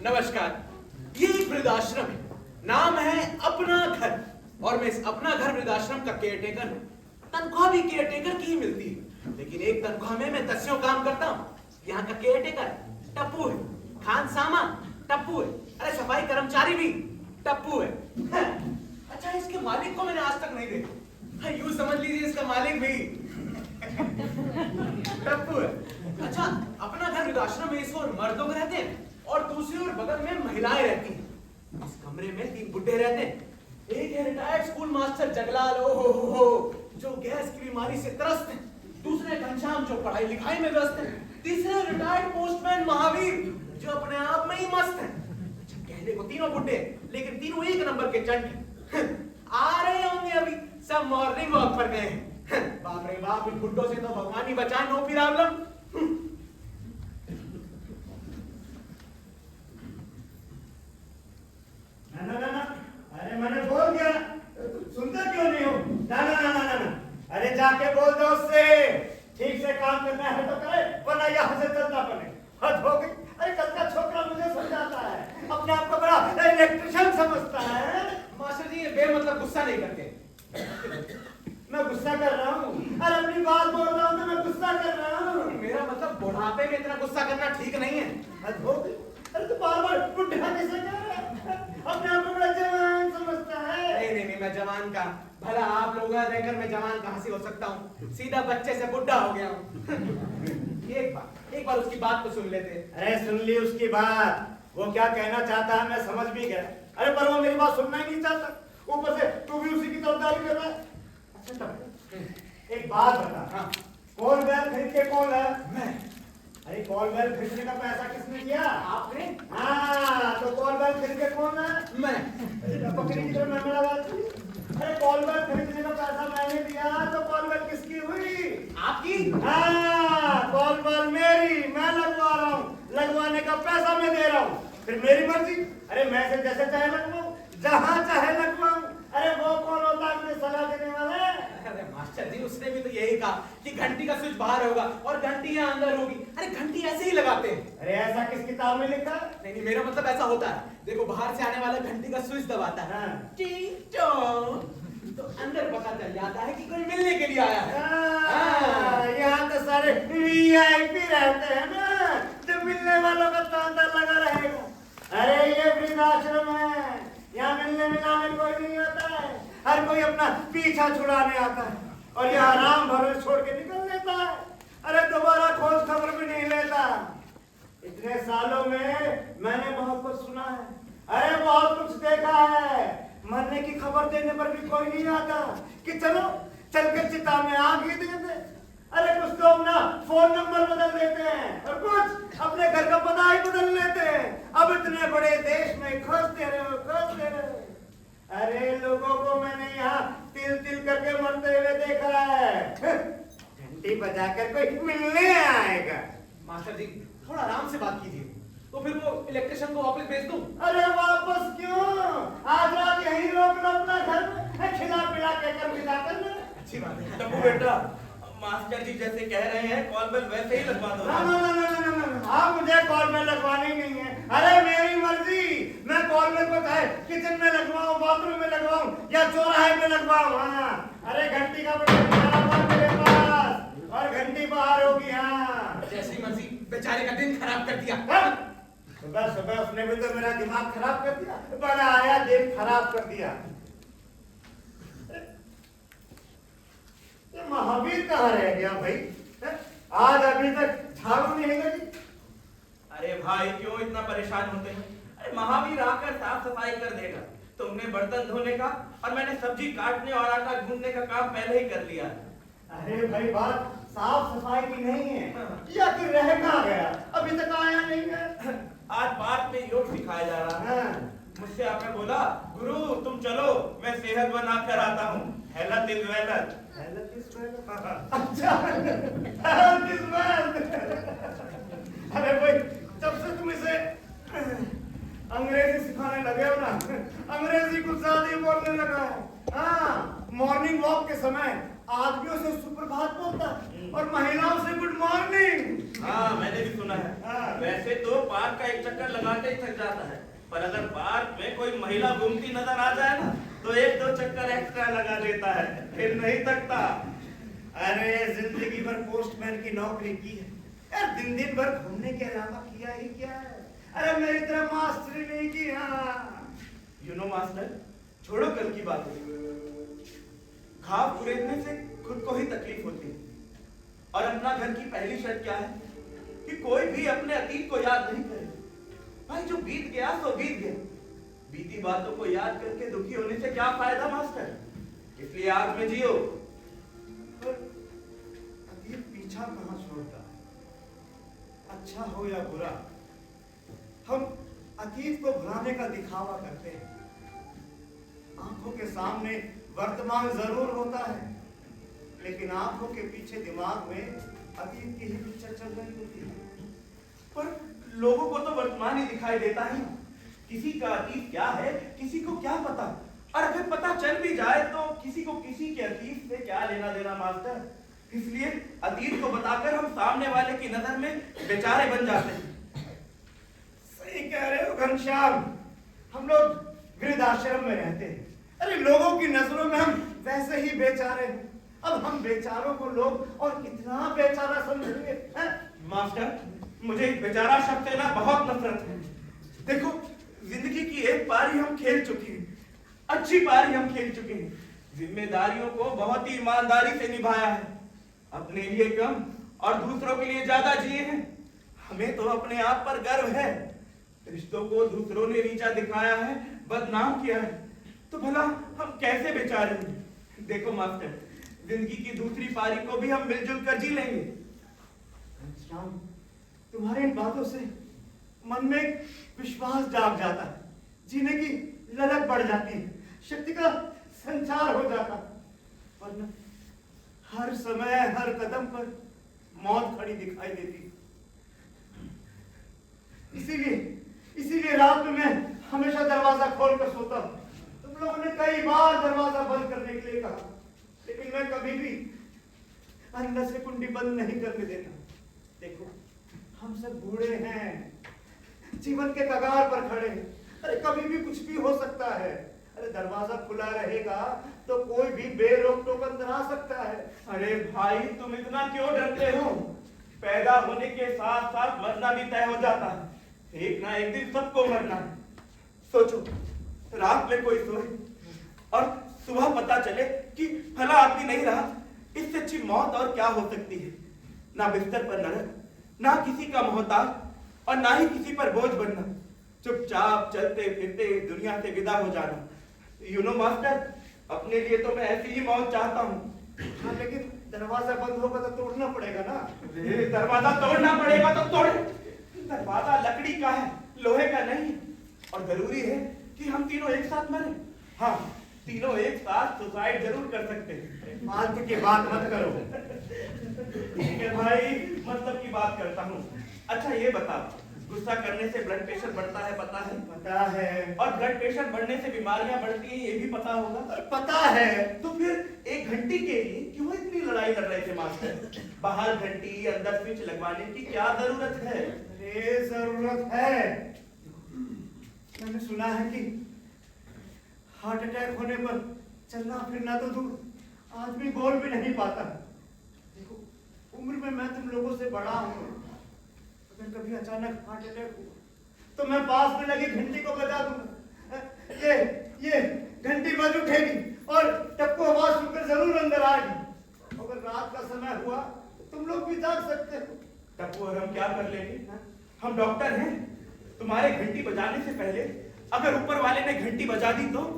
नमस्कार। ये एक वृद्धाश्रम है, नाम है अपना घर, और मैं इस अपना घर वृद्धाश्रम का केयरटेकर हूँ। तनख्वाह भी केयरटेकर की ही मिलती है, लेकिन एक तनख्वाह में मैं 10 काम करता हूँ। यहाँ का केयरटेकर टप्पू है, खान सामा टप्पू है, अरे सफाई कर्मचारी भी टप्पू है। अच्छा, इसके मालिक को मैंने आज तक नहीं देखा। यूं समझ लीजिए इसका मालिक भी टप्पू है। अच्छा, अपना घर वृद्धाश्रम में इस ओर मर्द लोग रहते हैं और दूसरी ओर बगल में महिलाएं रहती हैं। इस कमरे में 3 बुड्ढे रहते हैं। एक है रिटायर्ड स्कूल मास्टर जगलाल, ओहो, जो गैस की बीमारी से त्रस्त है। दूसरे घनश्याम, जो पढ़ाई लिखाई में व्यस्त है। तीसरे रिटायर्ड पोस्टमैन महावीर, जो अपने आप में ही मस्त है। अच्छा, कहने को तीनों बुड्ढे, लेकिन तीनों एक नंबर के चंट। आ रहे होंगे अभी, सब मॉर्निंग वॉक पर गए हैं। बाप रे बाप, इन बुड्ढों से तो भगवान ही बचाए, नो प्रॉब्लम। ना, अरे मैंने बोल दिया, सुनते क्यों नहीं हो? ना, अरे जाके बोल दो उससे, ठीक से काम करना है तो करे, वरना यहाँ से चलना पड़े। हद हो गई। अरे कल का छोकरा मुझे समझाता है, अपने आप को बड़ा इलेक्ट्रिशियन समझता है। मास्टर जी, ये बेमतलब गुस्सा नहीं करते। मैं गुस्सा कर रहा हूँ, अरे अपनी बात बोल रहा हूँ तो मैं गुस्सा कर रहा हूँ। मेरा मतलब बुढ़ापे में इतना गुस्सा करना ठीक नहीं है। हद हो गई। अरे तू बार-बार बुढ़ा कैसे कह रहा है? अपने आप को बड़ा जवान समझता है। नहीं, मैं जवान का भला आप लोग रहकर मैं जवान कहाँ से हो सकता हूँ? सीधा बच्चे से बुढ़ा हो गया हूँ। एक बार उसकी बात तो सुन लेते। अरे सुन ली उसकी बात, वो क्या कहना चाहता है मैं समझ भी गया। अरे पर वो मेरी बात सुनना ही नहीं चाहता, ऊपर से तू भी उसी की तरफदारी कर रहा है। अच्छा तब एक बात बता, हाँ, कॉल बेल खरीद के कौन है? मैं। अरे कॉल बेल खरीदने का पैसा किसने दिया? आपने। हाँ, तो कॉल बेल खरीद के कौन है? मैं। बकरी की तरह मैं मेरा बात। अरे कॉल बेल खरीदने का पैसा मैंने दिया, तो कॉल बेल किसकी हुई? आपकी। हाँ, कॉल बेल मेरी, मैं लगवा रहा हूँ, लगवाने का पैसा मैं दे रहा हूँ, फिर मेरी मर्जी। अरे मैं से जैसे चाहे लगवाऊं, जहाँ चाहे लगवाऊं। अरे वो कौन होता है मुझे सलाह देने वाला? अरे मास्टर जी, उसने भी तो यही कहा कि घंटी का स्विच बाहर होगा और घंटी यहाँ अंदर होगी। अरे घंटी ऐसे ही लगाते हैं। अरे ऐसा किस किताब में लिखा? नहीं, मेरा मतलब ऐसा होता है। देखो, बाहर से आने वाला घंटी का स्विच दबाता है, हाँ। तो अंदर पता चल जाता है कि कोई मिलने के लिए आया है। यहाँ तो सारे वीआईपी रहते हैं ना, जो मिलने वालों का तो अंदर लगा रहेगा। अरे ये वृद्धाश्रम है, यहाँ मिलने मिलाने कोई नहीं आता है, हर कोई अपना पीछा छुड़ाने आता है और ये आराम भरोसे छोड़ के निकल लेता है। अरे दोबारा खोज खबर भी नहीं लेता। इतने सालों में मैंने बहुत कुछ सुना है, अरे बहुत कुछ देखा है। मरने की खबर देने पर भी कोई नहीं आता कि चलो चल के चिता में आग ही दे दे। अरे कुछ तो अपना फोन नंबर बदल देते हैं और कुछ अपने घर का पता ही बदल लेते हैं। अब इतने बड़े देश में खोजते रहे। अरे लोगों को मैंने यहाँ तिल तिल करके मरते हुए देखा है। घंटी बजाकर कोई मिलने आएगा। मास्टर जी, थोड़ा आराम से बात कीजिए, तो फिर वो इलेक्ट्रिशियन को वापस भेज दूं? अरे वापस क्यों? आज रात यहीं रोक लो अपना घर में, खिला पिला के कर विदा कर लो। अच्छी बात है। टप्पू बेटा, मास्टर जी जैसे कह रहे हैं कॉल बेल वैसे ही लगवा दो। ना, मुझे कॉल बेल लगवानी नहीं है। अरे मेरी मर्जी, मैं कॉल बेल को चाहे किचन में लगवाऊं, बाथरूम में लगवाऊं या चौराहे में लगवाऊं। हाँ, अरे घंटी का बड़ा मेरे पास और घंटी बाहर होगी। हाँ, जैसी मर्जी बेचारे का दिन खराब कर दिया। सुबह सुबह उसने भी तो मेरा दिमाग खराब कर दिया, बड़ा आया दिन खराब कर दिया। ये महावीर कहाँ रह गया भाई? आज अभी तक झाड़ू नहीं लगी। अरे भाई क्यों इतना परेशान होते हैं? अरे महावीर आकर साफ सफाई कर देगा। तुमने बर्तन धोने का और मैंने सब्जी काटने और आटा गूंथने का काम पहले ही कर लिया। अरे भाई बात साफ सफाई की नहीं है, या कि रह कहाँ गया, अभी तक आया नहीं है। आज पार्क में योग सिखाया जा रहा है। मुझसे आपने बोला गुरु तुम चलो मैं सेहत बना कर आता हूँ। Health is wealth. Health is wealth. अच्छा हेल्थ इज वेल्थ। अरे भाई जब से तुम इसे अंग्रेजी सिखाने लगे हो ना, अंग्रेजी कुछ ज्यादा ही बोलने लगा है। हाँ, मॉर्निंग वॉक के समय आदमियों से सुप्रभात बोलता है और महिलाओं से गुड मॉर्निंग। हाँ मैंने भी सुना है। हाँ। वैसे तो पार्क का एक चक्कर लगाते ही थक जाता है, पर अगर पार्क में कोई महिला घूमती नजर आ जाए ना तो एक दो चक्कर एक्स्ट्रा लगा देता है, फिर नहीं थकता। अरे जिंदगी भर पोस्टमैन की नौकरी की है यार, दिन दिन भर घूमने के अलावा किया ही क्या है? अरे मेरी तरह मास्टरी नहीं की। हाँ यू नो मास्टर, छोड़ो कल की बात। घाव कुरेदने से खुद को ही तकलीफ होती है और अपना घर की पहली शर्त क्या है कि कोई भी अपने अतीत को याद नहीं करे। भाई जो बीत गया सो बीत गया, बीती बातों को याद करके दुखी होने से क्या फायदा मास्टर? इसलिए आज में जियो। पर अतीत पीछा कहाँ छोड़ता है? अच्छा हो या बुरा, हम अतीत को भुलाने का दिखावा करते हैं। आंखों के सामने वर्तमान जरूर होता है, लेकिन आंखों के पीछे दिमाग में अतीत की ही पिक्चर चल रही होती है। पर लोगों को तो वर्तमान ही दिखाई देता है। किसी का अतीत क्या है किसी को क्या पता, और अगर पता चल भी जाए तो किसी को किसी के अतीत से क्या लेना देना मास्टर। इसलिए अतीत को बताकर हम सामने वाले की नजर में बेचारे बन जाते हैं। सही कह रहे हो घनश्याम, हम लोग वृद्धाश्रम में रहते हैं। अरे लोगों की नजरों में हम वैसे ही बेचारे हैं। अब हम बेचारों को लोग और कितना बेचारा समझेंगे? मास्टर मुझे इस बेचारा शब्द से ना बहुत नफरत है। देखो जिंदगी की एक पारी हम खेल चुके हैं, अच्छी पारी हम खेल चुके हैं, जिम्मेदारियों को बहुत ही ईमानदारी से निभाया है, अपने लिए कम और दूसरों के लिए ज्यादा जिए हैं। हमें तो अपने आप पर गर्व है। रिश्तों को दूसरों ने नीचा दिखाया है, बदनाम किया है, तो भला हम कैसे बेचारे हैं? देखो मास्टर, जिंदगी की दूसरी पारी को भी हम मिलजुल कर जी लेंगे। घनश्याम, तुम्हारी इन बातों से मन में विश्वास जाग जाता है, जीने की ललक बढ़ जाती है, शक्ति का संचार हो जाता है। वरना हर समय हर कदम पर मौत खड़ी दिखाई देती। इसीलिए रात में मैं हमेशा दरवाजा खोल कर सोता हूँ। तुम लोगों ने कई बार दरवाजा बंद करने के लिए कहा, लेकिन मैं कभी भी अंदर से कुंडी बंद नहीं करने देता। देखो हम सब बूढ़े हैं, जीवन के कगार पर खड़े हैं। अरे कभी भी कुछ भी हो सकता है। अरे दरवाजा खुला रहेगा तो कोई भी बेरोक टोक अंदर आ सकता है। अरे भाई तुम इतना क्यों डरते हो? पैदा होने के साथ साथ मरना भी तय हो जाता है, एक ना एक दिन सबको मरना है। सोचो रात में कोई सोए और सुबह पता चले कि फला आदमी नहीं रहा, इससे अच्छी मौत और क्या हो सकती है? ना बिस्तर पर नरक, ना किसी का मोहताज और ना ही किसी पर बोझ बनना, चुपचाप चलते फिरते दुनिया से विदा हो जाना। यू नो मास्टर, अपने लिए तो मैं ऐसी ही मौत चाहता हूँ। हाँ लेकिन दरवाजा बंद होगा तो तोड़ना पड़ेगा ना। दरवाजा तोड़ना पड़ेगा तो तोड़े। दरवाजा लकड़ी का है, लोहे का नहीं, और जरूरी है कि हम तीनों एक साथ मरें। हाँ, तीनों एक साथ सुसाइड जरूर कर सकते हैं। फालतू की बात मत करो। ठीक है भाई, मतलब की बात करता हूँ। अच्छा ये बताओ, गुस्सा करने से ब्लड प्रेशर बढ़ता है पता है? पता है। और ब्लड प्रेशर बढ़ने से बीमारियां बढ़ती हैं ये भी पता होगा? पता है। तो फिर एक घंटी के लिए क्यों इतनी लड़ाई लड़ रहे थे मास्टर? बाहर घंटी अंदर स्विच लगवाने की क्या जरूरत है? अरे जरूरत है। मैंने सुना है कि हार्ट अटैक होने पर चलना फिरना तो दूर, आदमी बोल भी नहीं पाता। देखो उम्र में मैं तुम लोगों से बड़ा हूँ। अगर कभी अचानक हार्ट अटैक हुआ तो मैं पास में लगी घंटी को बजा दूंगा। ये घंटी बज उठेगी और टप्पू आवाज सुनकर जरूर अंदर आएगी। अगर रात का समय हुआ तुम लोग भी जाग सकते हो। टप्पू और हम क्या कर लेंगे? हम डॉक्टर हैं। तुम्हारे घंटी बजाने से पहले अगर ऊपर वाले ने घंटी बजा दी तो?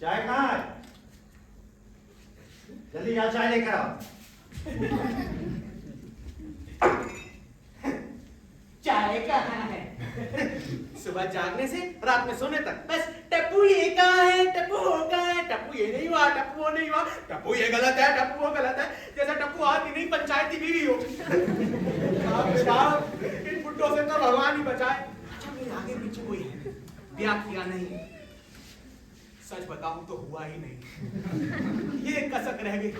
चाय कहाँ है? जल्दी जाओ चाय लेकर आओ। चाय कहाँ है? सुबह जागने से रात में सोने तक बस टप्पू ये कहाँ है, टप्पू वो कहाँ है, टप्पू ये नहीं हुआ, टप्पू वो नहीं हुआ, टप्पू ये गलत है, टप्पू वो गलत है, जैसा टप्पू आदमी नहीं पंचायती बीवी हो। साहब इन बुड्ढों से तो भगवान ही बचाए। अच्छा मेरे आगे पीछे कोई है, ब्याह किया नहीं, सच बताऊं तो हुआ ही नहीं, ये कसक रह गई।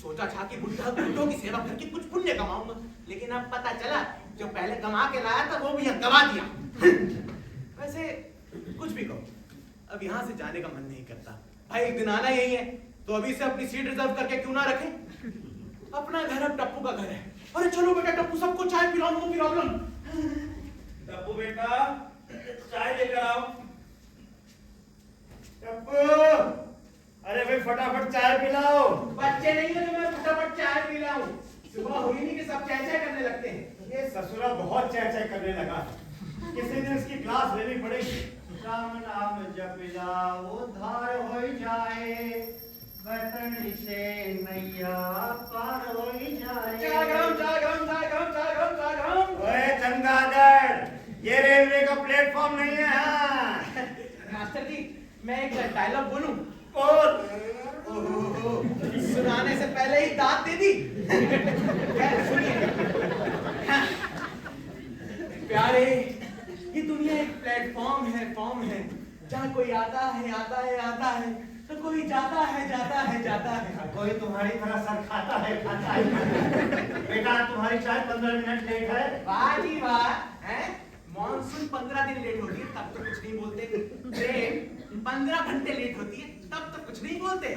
सोचा था कि बुड्ढों की सेवा करके कुछ पुण्य कमाऊंगा, लेकिन अब पता चला जो पहले कमा के लाया था वो भी गवा दिया। वैसे कुछ भी कहो, अब यहाँ से जाने का मन नहीं करता। भाई एक दिन आना यही है तो अभी से अपनी सीट रिजर्व करके क्यों ना रखें। अपना घर अब टप्पू का घर है। अरे चलो बेटा टप्पू सबको चाय पिलाओ, नो प्रॉब्लम। टप्पू बेटा चाय लेकर आओ। टप्पू, अरे भाई फटाफट चाय पिलाओ। बच्चे नहीं है तो मैं फटाफट चाय पिलाऊं। सुबह हुई नहीं कि सब चाय करने लगते हैं। ये ससुरा बहुत चाय करने लगा। किसी दिन इसकी क्लास लेनी पड़ेगी। राम नाम जप जाओ धार हो जाए, वतन से नैया पार हो जाए। चाय गरम, चाय गरम, चाय गरम, चाय गरम, चाय गरम। ओए चमगादड़, ये रेलवे का प्लेटफॉर्म नहीं है। हाँ मास्टर जी मैं एक डायलॉग बोलूं? बोल। सुनाने से पहले ही दांत दे दी। सुनिए प्यारे, ये दुनिया एक प्लेटफॉर्म है, फॉर्म है, जहाँ कोई आता है तो कोई जाता है, जाता है। कोई तुम्हारी तरह सर खाता है। बेटा तुम्हारी चाय 15 मिनट लेट है। वाह जी वाह, हैं? मॉनसून 15 दिन लेट होती है तब तो कुछ नहीं बोलते, ट्रेन 15 घंटे लेट होती है तब तो कुछ नहीं बोलते।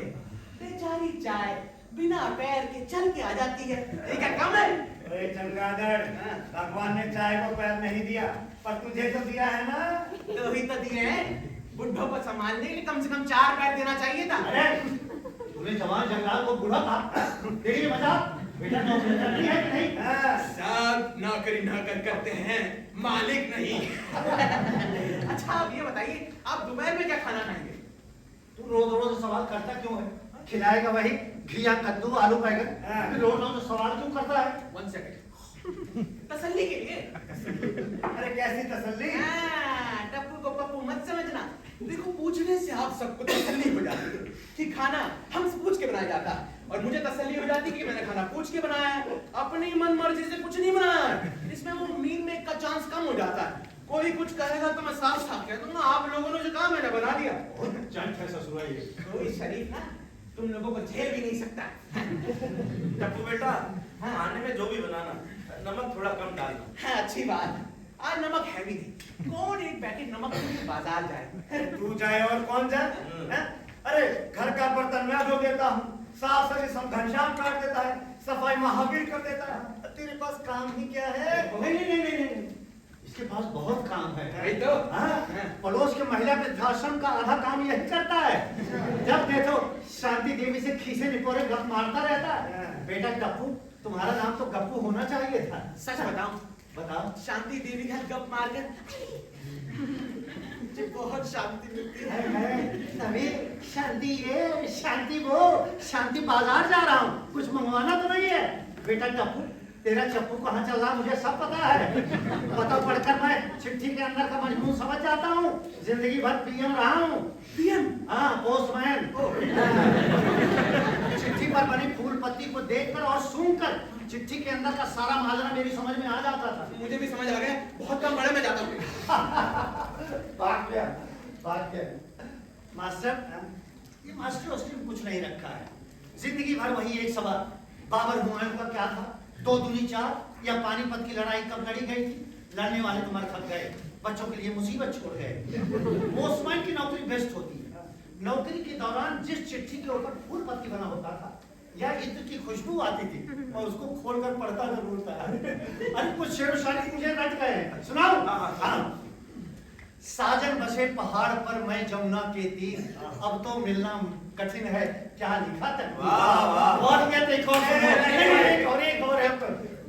बेचारी चाय बिना पैर के चल के आ जाती है, ये क्या कम है? ओए चमगादड़, भगवान ने चाय को पैर नहीं दिया पर तुझे तो दिया है ना। तो ही तो दिए हैं। बुढ़ों को संभालने के लिए कम से कम 4 पैर देना चाहिए था। अरे तूने जवान जंगलाल को बूढ़ा कहा, तेरी मजाक बेटा नौकरी करनी है कि नहीं? सब नौकरी नौकर करते हैं, मालिक नहीं। अच्छा आप ये बताइए आप दोपहर में क्या खाना खाएंगे? तू रोज रोज सवाल करता क्यों है? खिलाएगा वही घिया कद्दू आलू बैगन। रोज रोज सवाल क्यों करता है? 1 सेकंड तसल्ली के लिए। अरे कैसी तसल्ली? टप्पू को पप्पू मत समझना। देखो पूछने से आप सबको तसल्ली हो जाती है कि खाना हमसे पूछ के बनाया जाता है, और मुझे तसल्ली हो जाती है कि मैंने खाना पूछ के बनाया है, अपनी मन मर्जी से कुछ नहीं बनाया। इसमें वो मीन मेक का चांस कम हो जाता है। कोई कुछ कहेगा तो मैं साफ साफ कह दूंगा आप लोगों ने जो कहा मैंने बना दिया। चंट है ससुरा ये। कोई शरीफ ना तुम लोगों को झेल भी नहीं सकता। टप्पू बेटा खाने में जो भी बनाना नमक थोड़ा कम डालना। हाँ अच्छी बात, आज नमक है भी नहीं। कौन एक पैकेट नमक के बाजार जाए? तू जाए और कौन जाए? अरे घर का बर्तन मैं धो देता हूँ, साफ सफाई घनश्याम काट देता है, सफाई महावीर कर देता है। तेरे पास काम ही क्या है? नहीं, इसके पास बहुत काम है। वही तो। पड़ोस के महिला वृद्धाश्रम का आधा काम यही करता है। जब देखो शांति देवी से खीसे निपोरे गप मारता रहता है। बेटा गप्पू, तुम्हारा नाम तो गप्पू होना चाहिए था। सच बताऊं? बताओ। शांति देवी का गप मारकर मुझे बहुत शांति मिलती है। अभी शांति वो शांति बाजार जा रहा हूँ, कुछ मंगवाना तो नहीं है? बेटा टप्पू तेरा चप्पू कहाँ चल रहा मुझे सब पता है। पता पढ़कर मैं चिट्ठी के अंदर का मजमून समझ जाता हूँ। जिंदगी भर पीएम रहा हूँ। पीएम? हाँ, पोस्टमैन। चिट्ठी पर बनी फूल पत्ती को देखकर और सूंघकर चिट्ठी के अंदर का सारा माजरा मेरी समझ में आ जाता था। मुझे भी समझ आ गया, बहुत कम बड़े में जाता हूँ। बात क्या? बात क्या? मास्टर, ये मास्टर उसने कुछ नहीं रखा है। जिंदगी भर वही एक सवाल, बाबर हुमायूं का क्या था, 2 दूनी 4 या पानीपत की लड़ाई कब लड़ी गई थी? लड़ने वाले तो मर खप गए, बच्चों के लिए मुसीबत छोड़ गए। पोस्टमैन की नौकरी बेस्ट होती है। नौकरी के दौरान जिस चिट्ठी के ऊपर फूल पत्ती बना होता था या इत्र की खुशबू आती थी, और उसको खोलकर पढ़ता जरूर था। अरे कुछ शेर शायरी मुझे रट गए हैं, सुनाओ? हाँ। साजन बसे पहाड़ पर मैं जमुना के तीर, अब तो मिलना कठिन है, क्या लिखा तक। और क्या देखो, और है,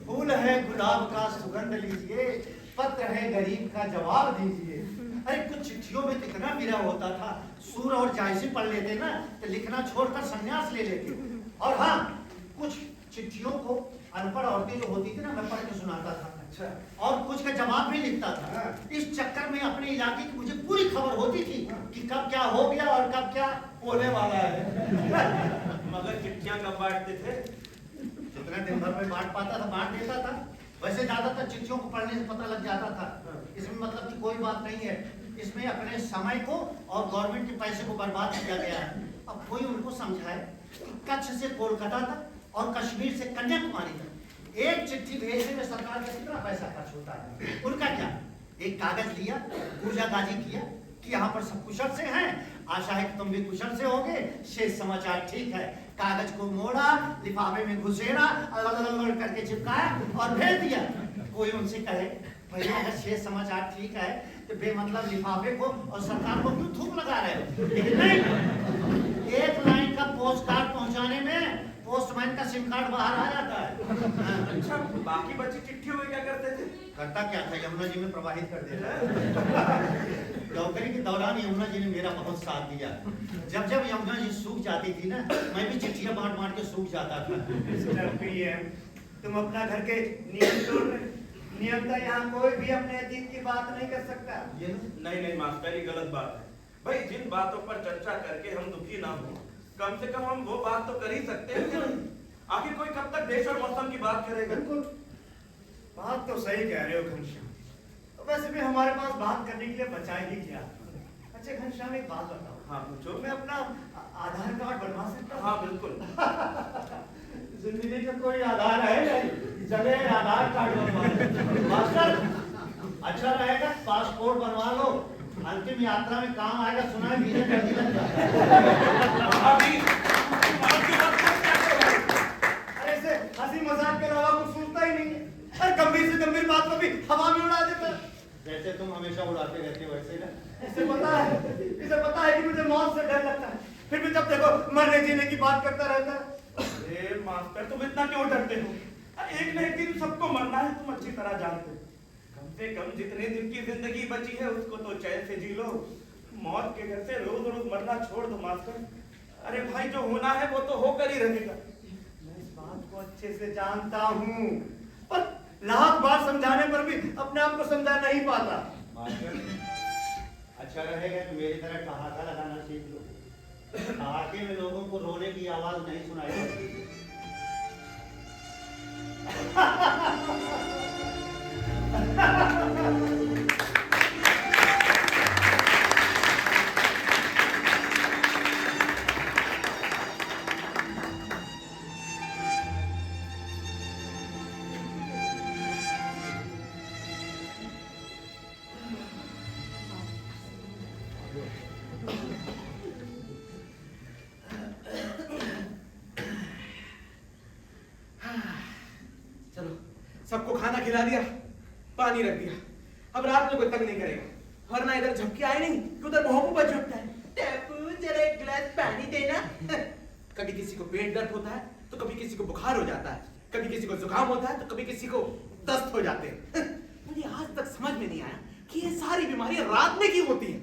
फूल है गुलाब का सुगंध लीजिए, पत्र है गरीब का जवाब दीजिए। अरे कुछ चिट्ठियों में तो इतना विरह होता था, सूर और जायसी पढ़ लेते ना तो लिखना छोड़कर संन्यास ले लेते। और हाँ, कुछ चिट्ठियों को अनपढ़ औरतें जो होती थी ना, मैं पढ़ के सुनाता था। अच्छा। और कुछ का जवाब भी लिखता था। इस चक्कर में अपने इलाके की मुझे पूरी खबर होती थी कि कब क्या हो गया और कब क्या होने वाला है। मगर चिट्ठियां कब बांटते थे? जितना दिन भर में बांट पाता था बांट देता था। वैसे ज्यादातर चिट्ठियों को पढ़ने से पता लग जाता था। इसमें मतलब की कोई बात नहीं है, इसमें अपने समय को और गवर्नमेंट के पैसे को बर्बाद किया गया है। अब कोई उनको समझाए, कच्छ से कोलकाता तक और कश्मीर से कन्याकुमारी तक एक चिट्ठी भेजने में सरकार का कितना पैसा खर्च होता है। उनका क्या, एक कागज लिया, पूजागाजी किया कि यहाँ पर सब कुशल से हैं, आशा है कि तुम भी कुशल से होगे, शेष समाचार ठीक है। कागज को मोड़ा, लिफाफे में घुसेड़ा, करके चिपकाया और भेज दिया। कोई उनसे कहे भैया अगर शेष समाचार ठीक है तो बेमतलब लिफाफे को और सरकार को क्यों थूक लगा रहे हो? लेकिन नहीं, एक लाइन का पोस्ट कार्ड पहुंचाने में पोस्टमैन का सिम कार्ड बाहर आ जाता है। अच्छा, बाकी बची चिट्ठियों में क्या करते थे? करता क्या था, यमुना जी में प्रवाहित कर देता। नौकरी के दौरान यमुना जी ने मेरा बहुत साथ दिया। जब जब यमुना जी सूख जाती थी ना, मैं भी चिट्ठियां बांट बांट के सूख जाता था। तुम अपना घर के नियम तोड़ रहे। नियम था यहाँ कोई भी अपने अतीत की बात नहीं कर सकता। ये नहीं मास्टर, ये गलत बात है। भाई जिन बातों पर चर्चा करके हम दुखी ना हो, कम से कम हम वो बात तो कर ही सकते हैं। आखिर कोई कब तक देश और मौसम की बात करेगा? बिल्कुल, बात तो सही कह रहे हो घनश्याम। तो वैसे भी हमारे पास बात करने के लिए बचा ही क्या। अच्छा घनश्याम, एक बात बताओ। हाँ पूछो। मैं अपना आधार कार्ड बनवा सकता हूँ? हाँ बिल्कुल। जिंदगी का कोई आधार है नहीं, चले आधार कार्ड बनवा। मास्टर, अच्छा रहेगा पासपोर्ट बनवा लो, अंतिम यात्रा में काम आएगा। सुना है वीजा जल्दी लग जाएगा। अरे ऐसे हंसी मजाक के अलावा कुछ सोचता ही नहीं है। अरे गंभीर से गंभीर बात को भी हवा में उड़ा देता है। जैसे तुम हमेशा उड़ाते रहते हो वैसे ना। इसे पता है कि मुझे मौत से डर लगता है, फिर भी जब देखो मरने जीने की बात करता रहता है। अरे मास्टर, तुम इतना क्यों डरते हो? एक न एक दिन सबको मरना है, तुम अच्छी तरह जानते हो। कम से कम जितने दिन की जिंदगी बची है उसको तो चैन से जी लो। मौत के घर से रोज रोज मरना छोड़ दो मास्टर। अरे भाई, जो होना है वो तो होकर ही रहेगा। मैं इस बात को अच्छे से जानता हूँ, पर लाख बार समझाने पर भी अपने आप को समझा नहीं पाता। मास्टर, अच्छा रहेगा कि मेरी तरह ठहाका लगाना सीख लो। ठहाके में लोगों को रोने की आवाज नहीं सुनाई देती। सबको खाना खिला दिया, पानी रख दिया, अब रात में कोई तंग नहीं करेगा। वरना इधर झपकी आए नहीं कि उधर भोंपू पर झपकता है, टैपू जरा एक गिलास पानी देना। कभी किसी को पेट दर्द होता है तो कभी किसी को बुखार हो जाता है, कभी किसी को जुकाम होता है तो कभी किसी को दस्त हो जाते हैं। मुझे आज तक समझ में नहीं आया कि ये सारी बीमारियां रात में क्यों होती हैं।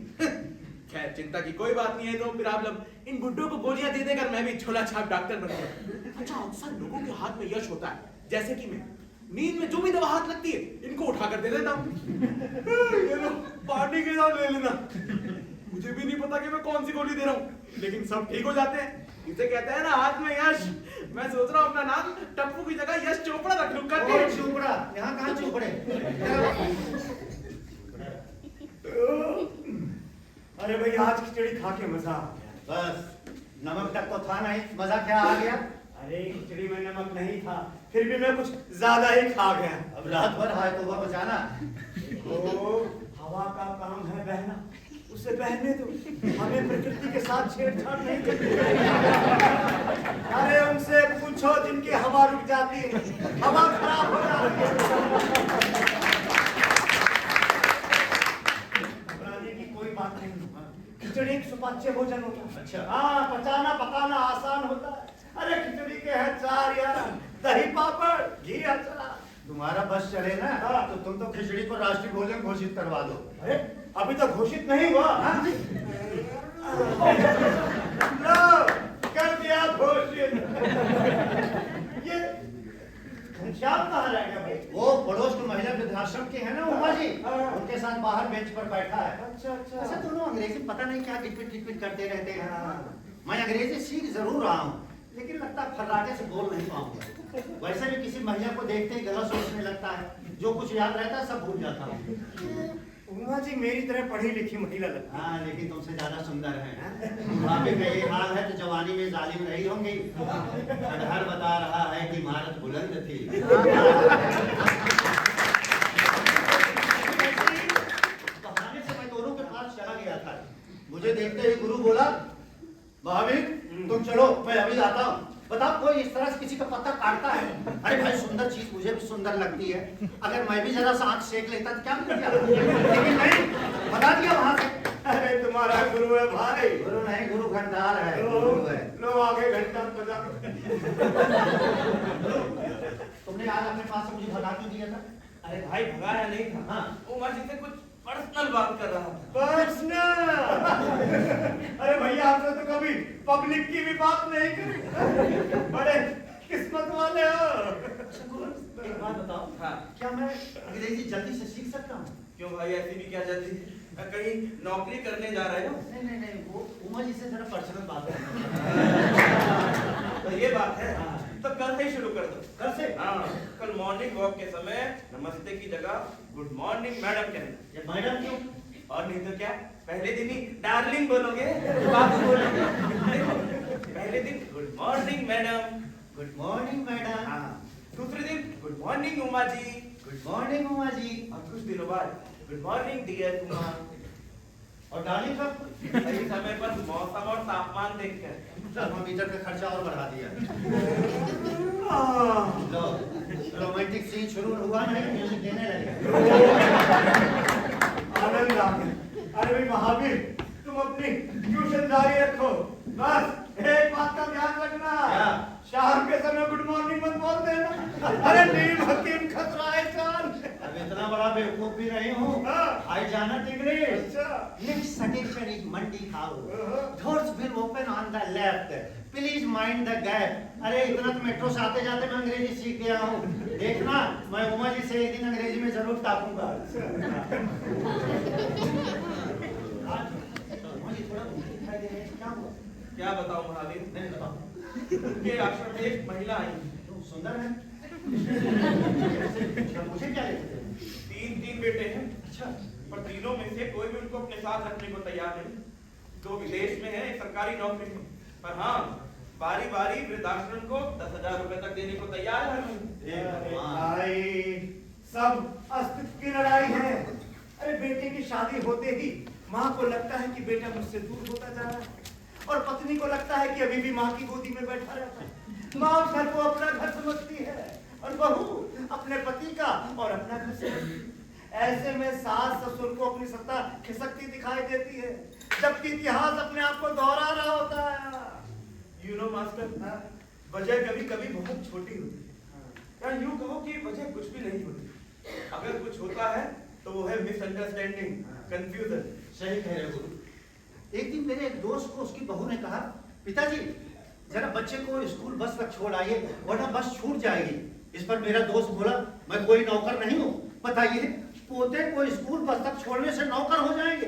खैर चिंता की कोई बात नहीं है। नो प्रॉब्लम, इन बुड्ढों को गोलियां दे देकर मैं भी झोला छाप डॉक्टर बन गया। अच्छा, अक्सर लोगों के हाथ में यश होता है, जैसे कि नींद में जो भी दवा हाथ लगती है इनको उठा कर दे देता हूँ। ये लो पार्टी के साथ ले लेना। मुझे भी नहीं पता कि मैं कौन सी गोली दे रहा हूँ, लेकिन सब ठीक हो जाते हैं। इसे कहते हैं ना हाथ में यश। मैं सोच रहा हूँ अपना नाम टप्पू की जगह यश चोपड़ा रख लूँ करके। और चोपड़ा, यहाँ कहाँ चोपड़े? अरे भाई आज खिचड़ी खा के मजा आ गया। बस नमक तक तो था नहीं, मजा क्या आ गया? अरे खिचड़ी में नमक नहीं था, फिर भी मैं कुछ ज्यादा ही खा गया। अब रात भर हाय तो बचाना। ओ, हवा का काम है बहना, उसे बहने दो। हमें प्रकृति के साथ छेड़छाड़ नहीं करनी। अरे उनसे पूछो जिनकी हवा रुक जाती है, हवा खराब हो जाती है। घबराने की कोई बात नहीं। खिचड़ी एक सुपाच्य भोजन होता है। अच्छा। हाँ, पचाना पकाना आसान होता है। अरे खिचड़ी के है चार यार, दही पापड़ घी अचार। तुम्हारा बस चले ना हाँ। तो तुम तो खिचड़ी को राष्ट्रीय भोजन घोषित करवा दो। अरे अभी तो घोषित नहीं हुआ। हाँ? लो, कर दिया घोषित। ये घनश्याम कहाँ रह गया भाई? वो पड़ोस की महिला वृद्धाश्रम के है ना उमा जी, हाँ। उनके साथ बाहर बेंच पर बैठा है। अच्छा अच्छा। अच्छा दोनों अंग्रेजी पता नहीं क्या टिपिट टिपिट करते रहते हैं। मैं अंग्रेजी सीख जरूर रहा हूँ, लेकिन लगता है फर्राटे से बोल नहीं पाऊंगा। वैसे भी किसी महिला को देखते ही गला सोचने लगता है, जो कुछ याद रहता है सब भूल जाता हूँ। उमा जी मेरी तरह पढ़ी लिखी महिला लगती है। हाँ लेकिन तुमसे ज्यादा सुंदर है। बुढ़ापे का ये हाल है तो जवानी में जालिम रही होंगी। खंडहर बता रहा है कि इमारत बुलंद थी। बहाने से मैं दोनों के पास चला गया था। मुझे देखते ही गुरु बोला, महावीर तुम चलो मैं अभी आता हूँ। बताओ कोई इस तरह से किसी का पत्ता काटता है? अरे भाई सुंदर चीज मुझे भी सुंदर लगती है, अगर मैं भी जरा सा आंख सेक लेता तो क्या कर दिया, लेकिन नहीं बता दिया वहां से। अरे तुम्हारा गुरु है भाई। गुरु नहीं, गुरु घंटार है, लो, गुरु है। लो आगे घंटा बजा। तुमने आज अपने पास से मुझे भगा क्यों दिया था? अरे भाई भगाया नहीं था। हाँ। उमा जी से कुछ पर्सनल बात कर रहा था। पर्सनल। अरे भैया आपने तो कभी पब्लिक की भी बात नहीं करी। बड़े किस्मत वाले हो। अच्छा गुरु एक बात बताओ, हाँ। क्या मैं अंग्रेजी जल्दी से सीख सकता हूँ? क्यों भाई ऐसी भी क्या जल्दी? कहीं नौकरी करने जा रहे हो? नहीं नहीं नहीं, वो उमा जी से जरा पर्सनल बात है। तो ये बात है। हाँ। तो कल से ही शुरू कर दो। कल से? हाँ, कल मॉर्निंग वॉक के समय नमस्ते की जगह गुड मॉर्निंग मैडम कहना। ये मैडम क्यों? और नहीं तो क्या, पहले दिन ही डार्लिंग बोलोगे, बाबू बोलोगे। देखो, पहले दिन good morning madam. Good morning madam. हाँ, दूसरे दिन good morning Uma ji. Good morning Uma ji. और कुछ दिनों बाद गुड मॉर्निंग डियर उमा। और डार्लिंग कब? सही समय पर मौसम और तापमान देखकर। थर्मामीटर का खर्चा और बढ़ा दिया। लो रोमांटिक सीन शुरू हुआ नहीं, म्यूजिक देने लगे। आनंद आ गया। अरे भाई महावीर तुम अपनी ट्यूशन जारी रखो, बस एक बात का ध्यान रखना। क्या? शाम के समय गुड मॉर्निंग मत बोल देना। अरे नीम हकीम खतरा है चाल। अब इतना बड़ा बेवकूफ भी नहीं हूँ। हाँ। आई जाना डिग्री। अच्छा। Next station is Mandi House. Uh-huh. Doors will open on the left. Please mind the gap. अरे इतना तो मेट्रो से आते जाते मैं अंग्रेजी सीख गया हूँ। देखना मैं उमा जी से एक दिन अंग्रेजी में जरूर टाकूंगा। उमा जी थोड़ा भूखी दिखाई दे रही है, क्या हुआ? क्या बताऊं महावीर? नहीं बताओ। उनके आश्रम में एक महिला आई। तुम सुंदर है। मुझे क्या लेते थे? तीन बेटे हैं, अच्छा। पर तीनों में से कोई भी उनको अपने साथ रखने को तैयार नहीं। दो विदेश में है, एक सरकारी नौकरी में। पर हाँ, बारी बारी वृद्धाश्रम को 10,000 रुपए तक देने को तैयार है। अरे भाई सब अस्तित्व की लड़ाई है। अरे बेटे की शादी होते ही माँ को लगता है कि बेटा मुझसे दूर होता जा रहा है, और पत्नी को लगता है कि अभी भी माँ की गोदी में बैठा रहता है। माँ उस घर को अपना घर समझती है, और बहू अपने पति का और अपना घर समझती है। ऐसे में सास ससुर को अपनी सत्ता खिसकती दिखाई देती है, जबकि इतिहास अपने आप को दोहरा रहा होता है। यू नो मास्टर, वजह कभी कभी बहुत छोटी होती है, या यूं कहो कि वजह कुछ भी नहीं होती। अगर कुछ होता है तो वो है मिसअंडरस्टैंडिंग, कंफ्यूजन। सही कह रहे हो गुरु। एक दिन मेरे एक दोस्त को उसकी बहू ने कहा, पिताजी जरा बच्चे को स्कूल बस तक छोड़ आइए, वरना बस छूट जाएगी। इस पर मेरा दोस्त बोला, मैं कोई नौकर नहीं हूँ। बताइए, पोते को स्कूल बस तक छोड़ने से नौकर हो जाएंगे?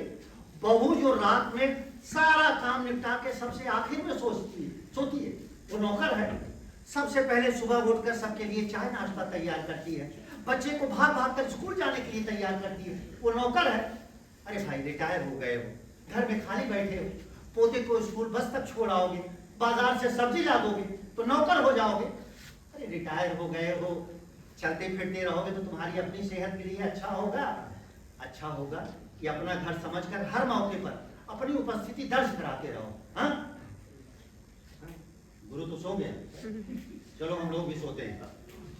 बहू जो रात में सारा काम निपटा के सबसे आखिर में सोती है, वो नौकर है। सबसे पहले सुबह उठकर सबके लिए चाय नाश्ता तैयार करती है, बच्चे को भाग भाग कर स्कूल जाने के लिए तैयार करती है, वो नौकर है। अरे भाई, रिटायर हो गए हो, घर में खाली बैठे हो, पोते को स्कूल बस तक छोड़ आओगे, बाजार से सब्जी ला दोगे तो नौकर हो जाओगे। अरे रिटायर हो गए हो, चलते फिरते रहोगे तो तुम्हारी अपनी सेहत के लिए अच्छा होगा। अच्छा होगा कि अपना घर समझकर हर मौके पर अपनी उपस्थिति दर्ज कराते रहो। हाँ, गुरु तो सो गया, चलो हम लोग भी सोते हैं।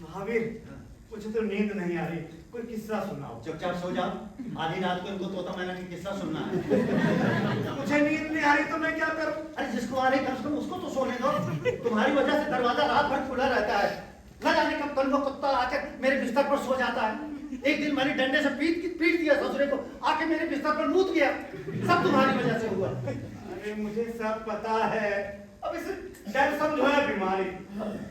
महावीर, मुझे तो नींद नहीं आ रही, कोई किस्सा सुनाओ। चुपचाप सो जाओ, आधी रात को इनको तोता मैना की किस्सा सुनना है। मुझे नींद नहीं आ रही तो मैं क्या करूं? अरे जिसको आ रही कम से कम उसको तो सोने दो। तुम्हारी वजह से दरवाजा रात भर खुला रहता है, न जाने कब कल वो कुत्ता आकर मेरे बिस्तर पर सो जाता है। एक दिन मैंने डंडे से पीट दिया ससुरे को, आके मेरे बिस्तर पर मूत गया। सब तुम्हारी वजह से हुआ। अरे मुझे सब पता है, अब इसे डर समझो है बीमारी।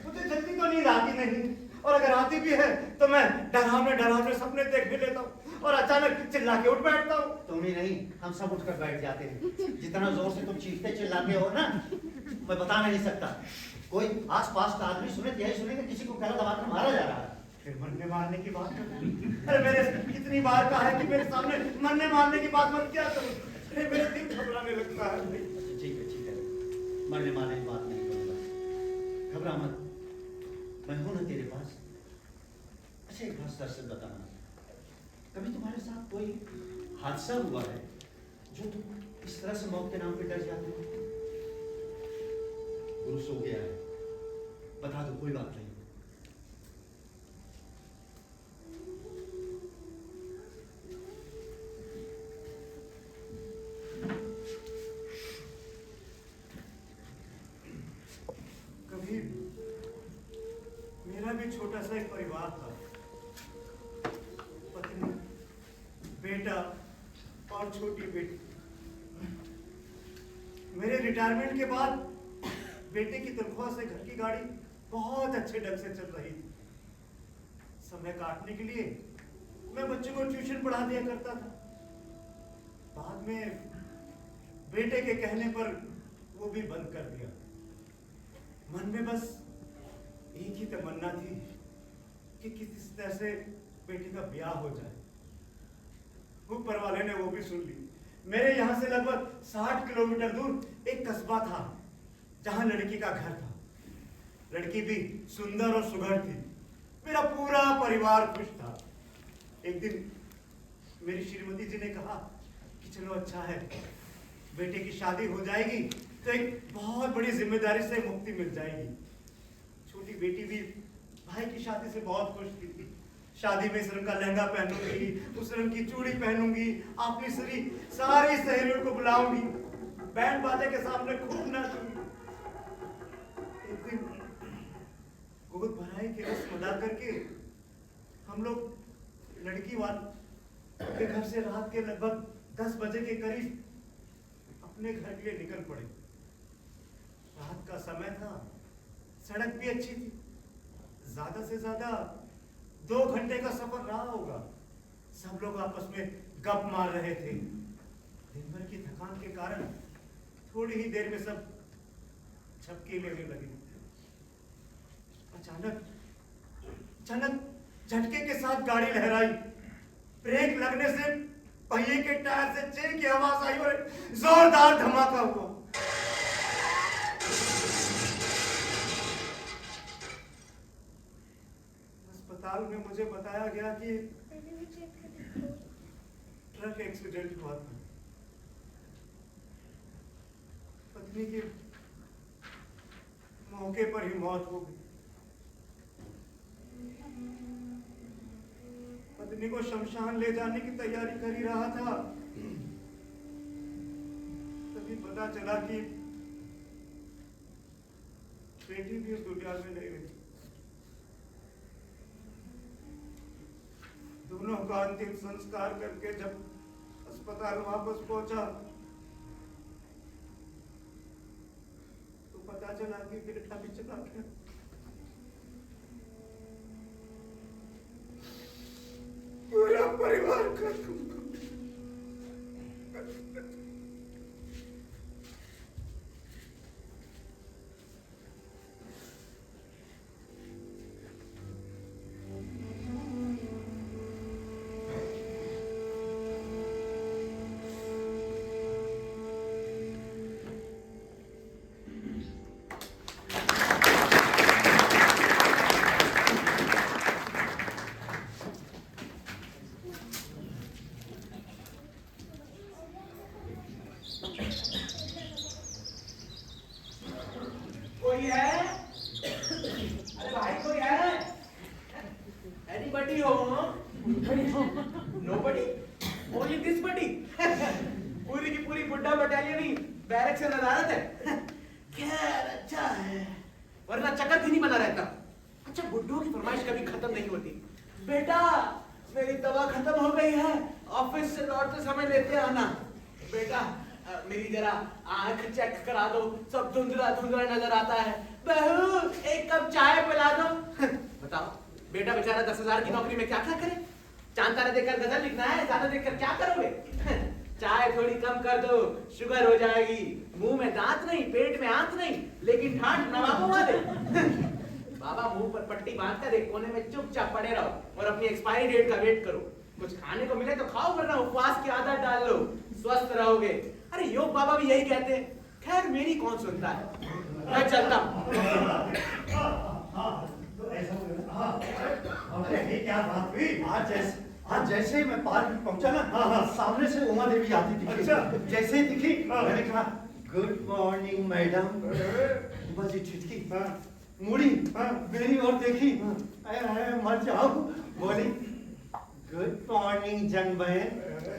मुझे जल्दी तो नींद आती नहीं, और अगर आती भी है तो मैं डरावने सपने देख भी लेता हूँ और अचानक चिल्ला के उठ बैठता हूँ। तुम ही नहीं, हम सब उठकर बैठ जाते हैं। जितना जोर से तुम चीखते चिल्लाते हो ना, मैं बता नहीं सकता। कोई आसपास का आदमी सुने यही सुनेगा किसी को गला दबाकर मारा जा रहा है। फिर मरने मारने की बात कर। अरे मैंने कितनी बार कहा है कि मेरे सामने मरने मारने की बात मत क्या करो। अरे मेरा दिल घबराने लगता है। ठीक है, मरने मारने की बात नहीं करूंगा, घबरा मत, मैं हूं ना तेरे पास। अच्छा, एक बात सच से बताना, कभी तुम्हारे साथ कोई हादसा हुआ है जो तुम इस तरह से मौत के नाम पे डर जाते हो? गुरु सो गया है, बता दो, कोई बात नहीं। कभी मेरा भी छोटा सा एक परिवार था, पत्नी, बेटा और छोटी बेटी। मेरे रिटायरमेंट के बाद बेटे की तनख्वाह से घर की गाड़ी बहुत अच्छे ढंग से चल रही थी। समय काटने के लिए मैं बच्चों को ट्यूशन पढ़ा दिया करता था। बाद में बेटे के कहने पर वो भी बंद कर दिया। मन में बस एक ही तमन्ना थी कि किस तरह से बेटे का ब्याह हो जाए। ऊपर वाले ने वो भी सुन ली। मेरे यहाँ से लगभग 60 किलोमीटर दूर एक कस्बा था जहां लड़की का घर था। लड़की भी सुंदर और सुघड़ थी। मेरा पूरा परिवार खुश था। एक दिन मेरी श्रीमती जी ने कहा कि चलो अच्छा है, बेटे की शादी हो जाएगी तो एक बहुत बड़ी जिम्मेदारी से मुक्ति मिल जाएगी। छोटी बेटी भी भाई की शादी से बहुत खुश थी। शादी में इस रंग का लहंगा पहनूंगी, उस रंग की चूड़ी पहनूंगी, अपनी सारी सहेलियों को बुलाऊंगी, बैंड बाजे के सामने खूब नाचूंगी। एक दिन गोद भराई की रस्म अदा करके हम लोग लड़की वाले के घर से रात के लगभग 10 बजे के करीब अपने घर के लिए निकल पड़े। रात का समय था, सड़क भी अच्छी थी। ज्यादा से ज्यादा 2 घंटे का सफर रहा होगा। सब लोग आपस में गप मार रहे थे। दिन भर की थकान के कारण थोड़ी ही देर में सब झपकी लेने लगे। अचानक झटके के साथ गाड़ी लहराई। ब्रेक लगने से पहिए के टायर से चेन की आवाज आई और जोरदार धमाका हुआ। अस्पताल में मुझे बताया गया कि ट्रक एक्सीडेंट हुआ था। पत्नी की मौके पर ही मौत हो गई। पत्नी को शमशान ले जाने की तैयारी कर ही रहा था, तभी पता चला कि बेटी भी उस दुनिया में नहीं रही। दोनों का अंतिम संस्कार करके जब अस्पताल वापस पहुंचा तो पता चला के बेटा भी चला गया। पूरा परिवार खत्म। कोई है? अरे भाई कोई है? Anybody home? Nobody? Only this buddy? पूरी की पूरी बुड्ढा बटालियन ही बैरक से नदारत है। खैर अच्छा है, वरना चक्कर भी नहीं बना रहता। अच्छा बुड्ढों की फरमाइश कभी खत्म नहीं होती। बेटा मेरी दवा खत्म हो गई है, ऑफिस से लौटते समय लेते आना। बेटा मेरी जरा आंख चेक करा दो, सब धुंधला धुंधला नजर आता है। बहू एक कप चाय पिला दो। बताओ बेटा बेचारा 10,000 की नौकरी में क्या क्या करे? चांद तारे देखकर गजल लिखना है, ज्यादा देखकर क्या करोगे? चाय थोड़ी कम कर दो, शुगर हो जाएगी। मुंह में दांत नहीं, पेट में आंत नहीं, लेकिन ठाठ नवाबों वाले। बाबा मुंह पर पट्टी बांधकर एक कोने में चुपचाप पड़े रहो और अपनी एक्सपायरी डेट का वेट करो। कुछ खाने को मिले तो खाओ, वरना उपवास की आदत डाल लो, स्वस्थ रहोगे। अरे योग बाबा भी यही कहते हैं। खैर मेरी कौन सुनता है, मैं चलता हूँ। तो ऐसा अरे क्या बात हुई? आज जैसे ही मैं पार्क में पहुंचा ना, सामने से उमा देवी आती दिखी। अच्छा, जैसे ही दिखी मैंने कहा good morning madam. Uma ji छिटकी, मुड़ी, मेरी ओर देखी, मर जाओ। बोली गुड मॉर्निंग जंग बहन।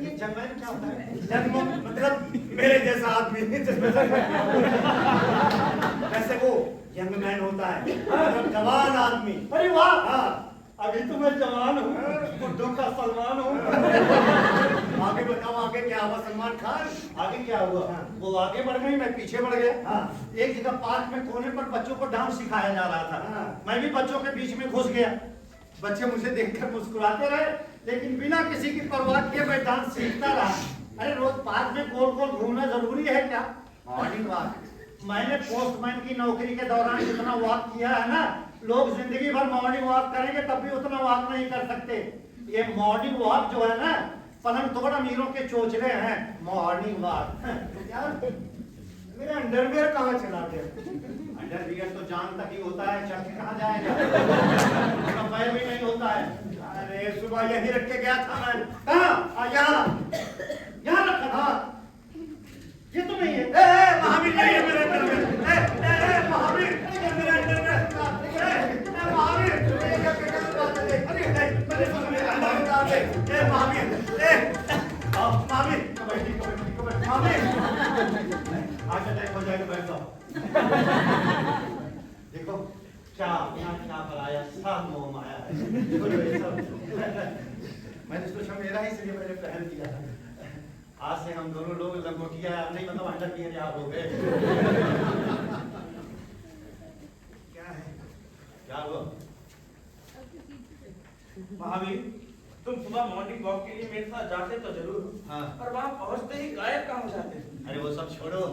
ये जंग बहन क्या होता है? जंग मतलब मेरे जैसा आदमी। वैसे वो यंग मैन होता है, जवान आदमी। अरे वाह, अभी तो मैं जवान हूँ, बुड्ढों का सलमान हूँ। आगे बताओ, आगे क्या हुआ सलमान खान? आगे क्या हुआ? वो आगे बढ़ गई, मैं पीछे बढ़ गया। एक जगह पार्क में कोने पर बच्चों को डांस सिखाया जा रहा था। मैं भी बच्चों के बीच में घुस गया। बच्चे मुझे देखकर मुस्कुराते रहे, लेकिन बिना किसी की परवाह किए मैं डांस सीखता रहा। अरे रोज पार्क में गोल गोल घूमना जरूरी है क्या? Morning walk. मैंने पोस्टमैन की नौकरी के दौरान जितना वॉक किया है ना, लोग जिंदगी भर मॉर्निंग वॉक करेंगे तब भी उतना वॉक नहीं कर सकते। ये मॉर्निंग वॉक जो है ना, पलंग तोड़ अमीरों के चोचले हैं। मॉर्निंग वॉक यार, मेरा अंडरवियर कहाँ चला गया? अंडरवियर तो जान तक ही होता है, चल के कहाँ जाएगा? पैर भी नहीं होता है। अरे सुबह यही रख के गया था मैं। कहाँ? यहाँ रखा था। ये तो नहीं है। महावीर नहीं है मेरे अंडरवियर। महावीर मेरे अंडरवियर। महावीर अरे मैंने सुना मेरा अंडरवियर। महावीर महावीर कबड्डी महावीर आज अटैक हो जाएगा, बैठ जाओ। देखो क्या अपना क्या बनाया, सब मोह माया है। मैंने सोचा मेरा ही, इसलिए मैंने पहन दिया। आज से हम दोनों लोग लंगोटिया नहीं मतलब अंडरवियर यार हो गए। क्या है? क्या हुआ? महावीर तुम सुबह मॉर्निंग वॉक के लिए मेरे साथ जाते तो जरूर, पर वहां पहुंचते ही गायब कहाँ हो जाते? अरे वो सब छोड़ो,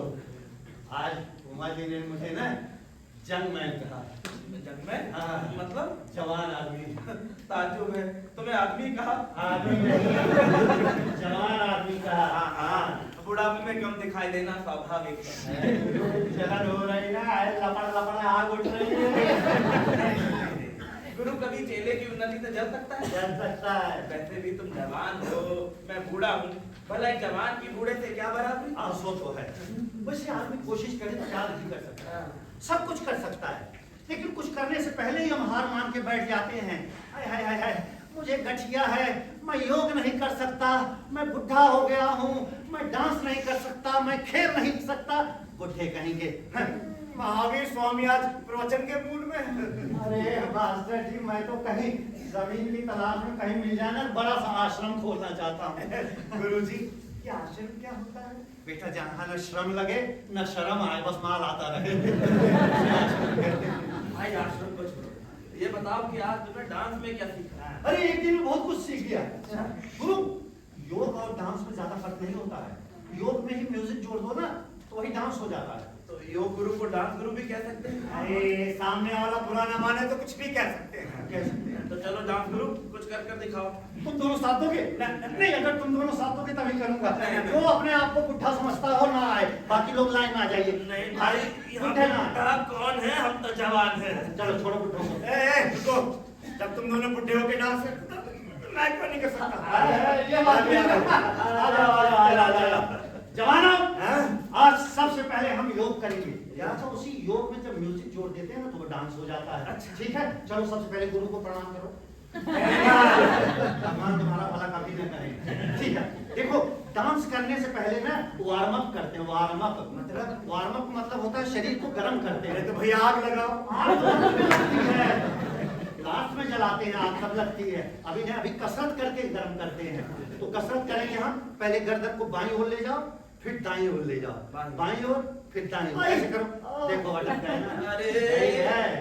आज उमा जी ने मुझे ना जंग मैन कहा। जंग मैन? हाँ। मतलब जवान आदमी। ताज्जुब है, तुम्हें आदमी कहा? आदमी नहीं, जवान आदमी कहा। हाँ, बुढ़ापे में कम दिखाई देना स्वाभाविक है। जलन हो रही ना, लपड़ लपड़ आग उठ रही है। गुरु कभी चेले की उन्नति से जल सकता है? जल सकता है। वैसे भी तुम जवान हो, मैं बूढ़ा हूँ, भला एक जवान की बूढ़े से क्या बराबरी? आंसू तो है। वैसे आदमी कोशिश करे तो क्या नहीं कर सकता, सब कुछ कर सकता है, लेकिन कुछ करने से पहले ही हम हार मान के बैठ जाते हैं। हाय हाय हाय हाय, मुझे गठिया है, मैं योग नहीं कर सकता, मैं बुढ़ा हो गया हूँ, मैं डांस नहीं कर सकता, मैं खेल नहीं सकता। बुढ़े कहेंगे महावीर स्वामी आज प्रवचन के मूड में। अरे मास्टर जी, मैं तो कहीं जमीन की तलाश में कहीं मिल जाए ना, बड़ा सा आश्रम खोलना चाहता हूँ। गुरुजी, ये आश्रम क्या होता है? बेटा जहाँ न श्रम लगे न शर्म आए, बस माल आता रहे। भाई आश्रम को छोड़ो, ये बताओ कि आज तुमने डांस में क्या सीखा? अरे एक दिन में बहुत कुछ सीख गया गुरु। योग और डांस में ज्यादा फर्क नहीं होता है। योग में ही म्यूजिक जोड़ दो ना तो वही डांस हो जाता है। तो योग गुरु को डांस गुरु भी कह सकते हैं? अरे सामने वाला बुरा ना माने तो कुछ भी कह सकते हैं। कह सकते हैं। तो चलो डांस गुरु कुछ कर कर दिखाओ। तुम दोनों साथ दोगे? नहीं, अगर तुम दोनों साथ दोगे तभी करूंगा। जो अपने आप को बुढ़ा समझता हो ना आए, बाकी लोग लाइन में आ जाइए। नहीं भाई, बुढ़े ना आए। कौन है? हम तो जवान हैं। चलो छोड़ो बुढ़ों को। रुको, जब तुम दोनों बुढ़े होके डांस करते हो, तो मैं क्यों नहीं कर सकता? ये बात भी आ जवानों, आज सबसे पहले हम योग करेंगे। अच्छा, उसी योग में जब म्यूजिक जोड़ देते हैं ना तो वो डांस हो जाता है। अच्छा। ठीक है, चलो सबसे पहले गुरु को प्रणाम करो। भगवान तुम्हारा भला कभी न करें। ठीक है, देखो डांस करने से पहले ना वार्म अप करते हैं। वार्म अप मतलब होता है शरीर को गर्म करते हैं। तो भैया आग लगाओ। आग तो लगती है, लास्ट में जलाते हैं, आग तब लगती है। अभी कसरत करके गर्म करते हैं। तो कसरत करेंगे हम, पहले गर्दन को बाईं ओर ले जाओ, फिर दाईं ओर ले जाओ, बाईं ओर फिर दाईं ओर, ऐसे करो। देखो अटक गए ना। अरे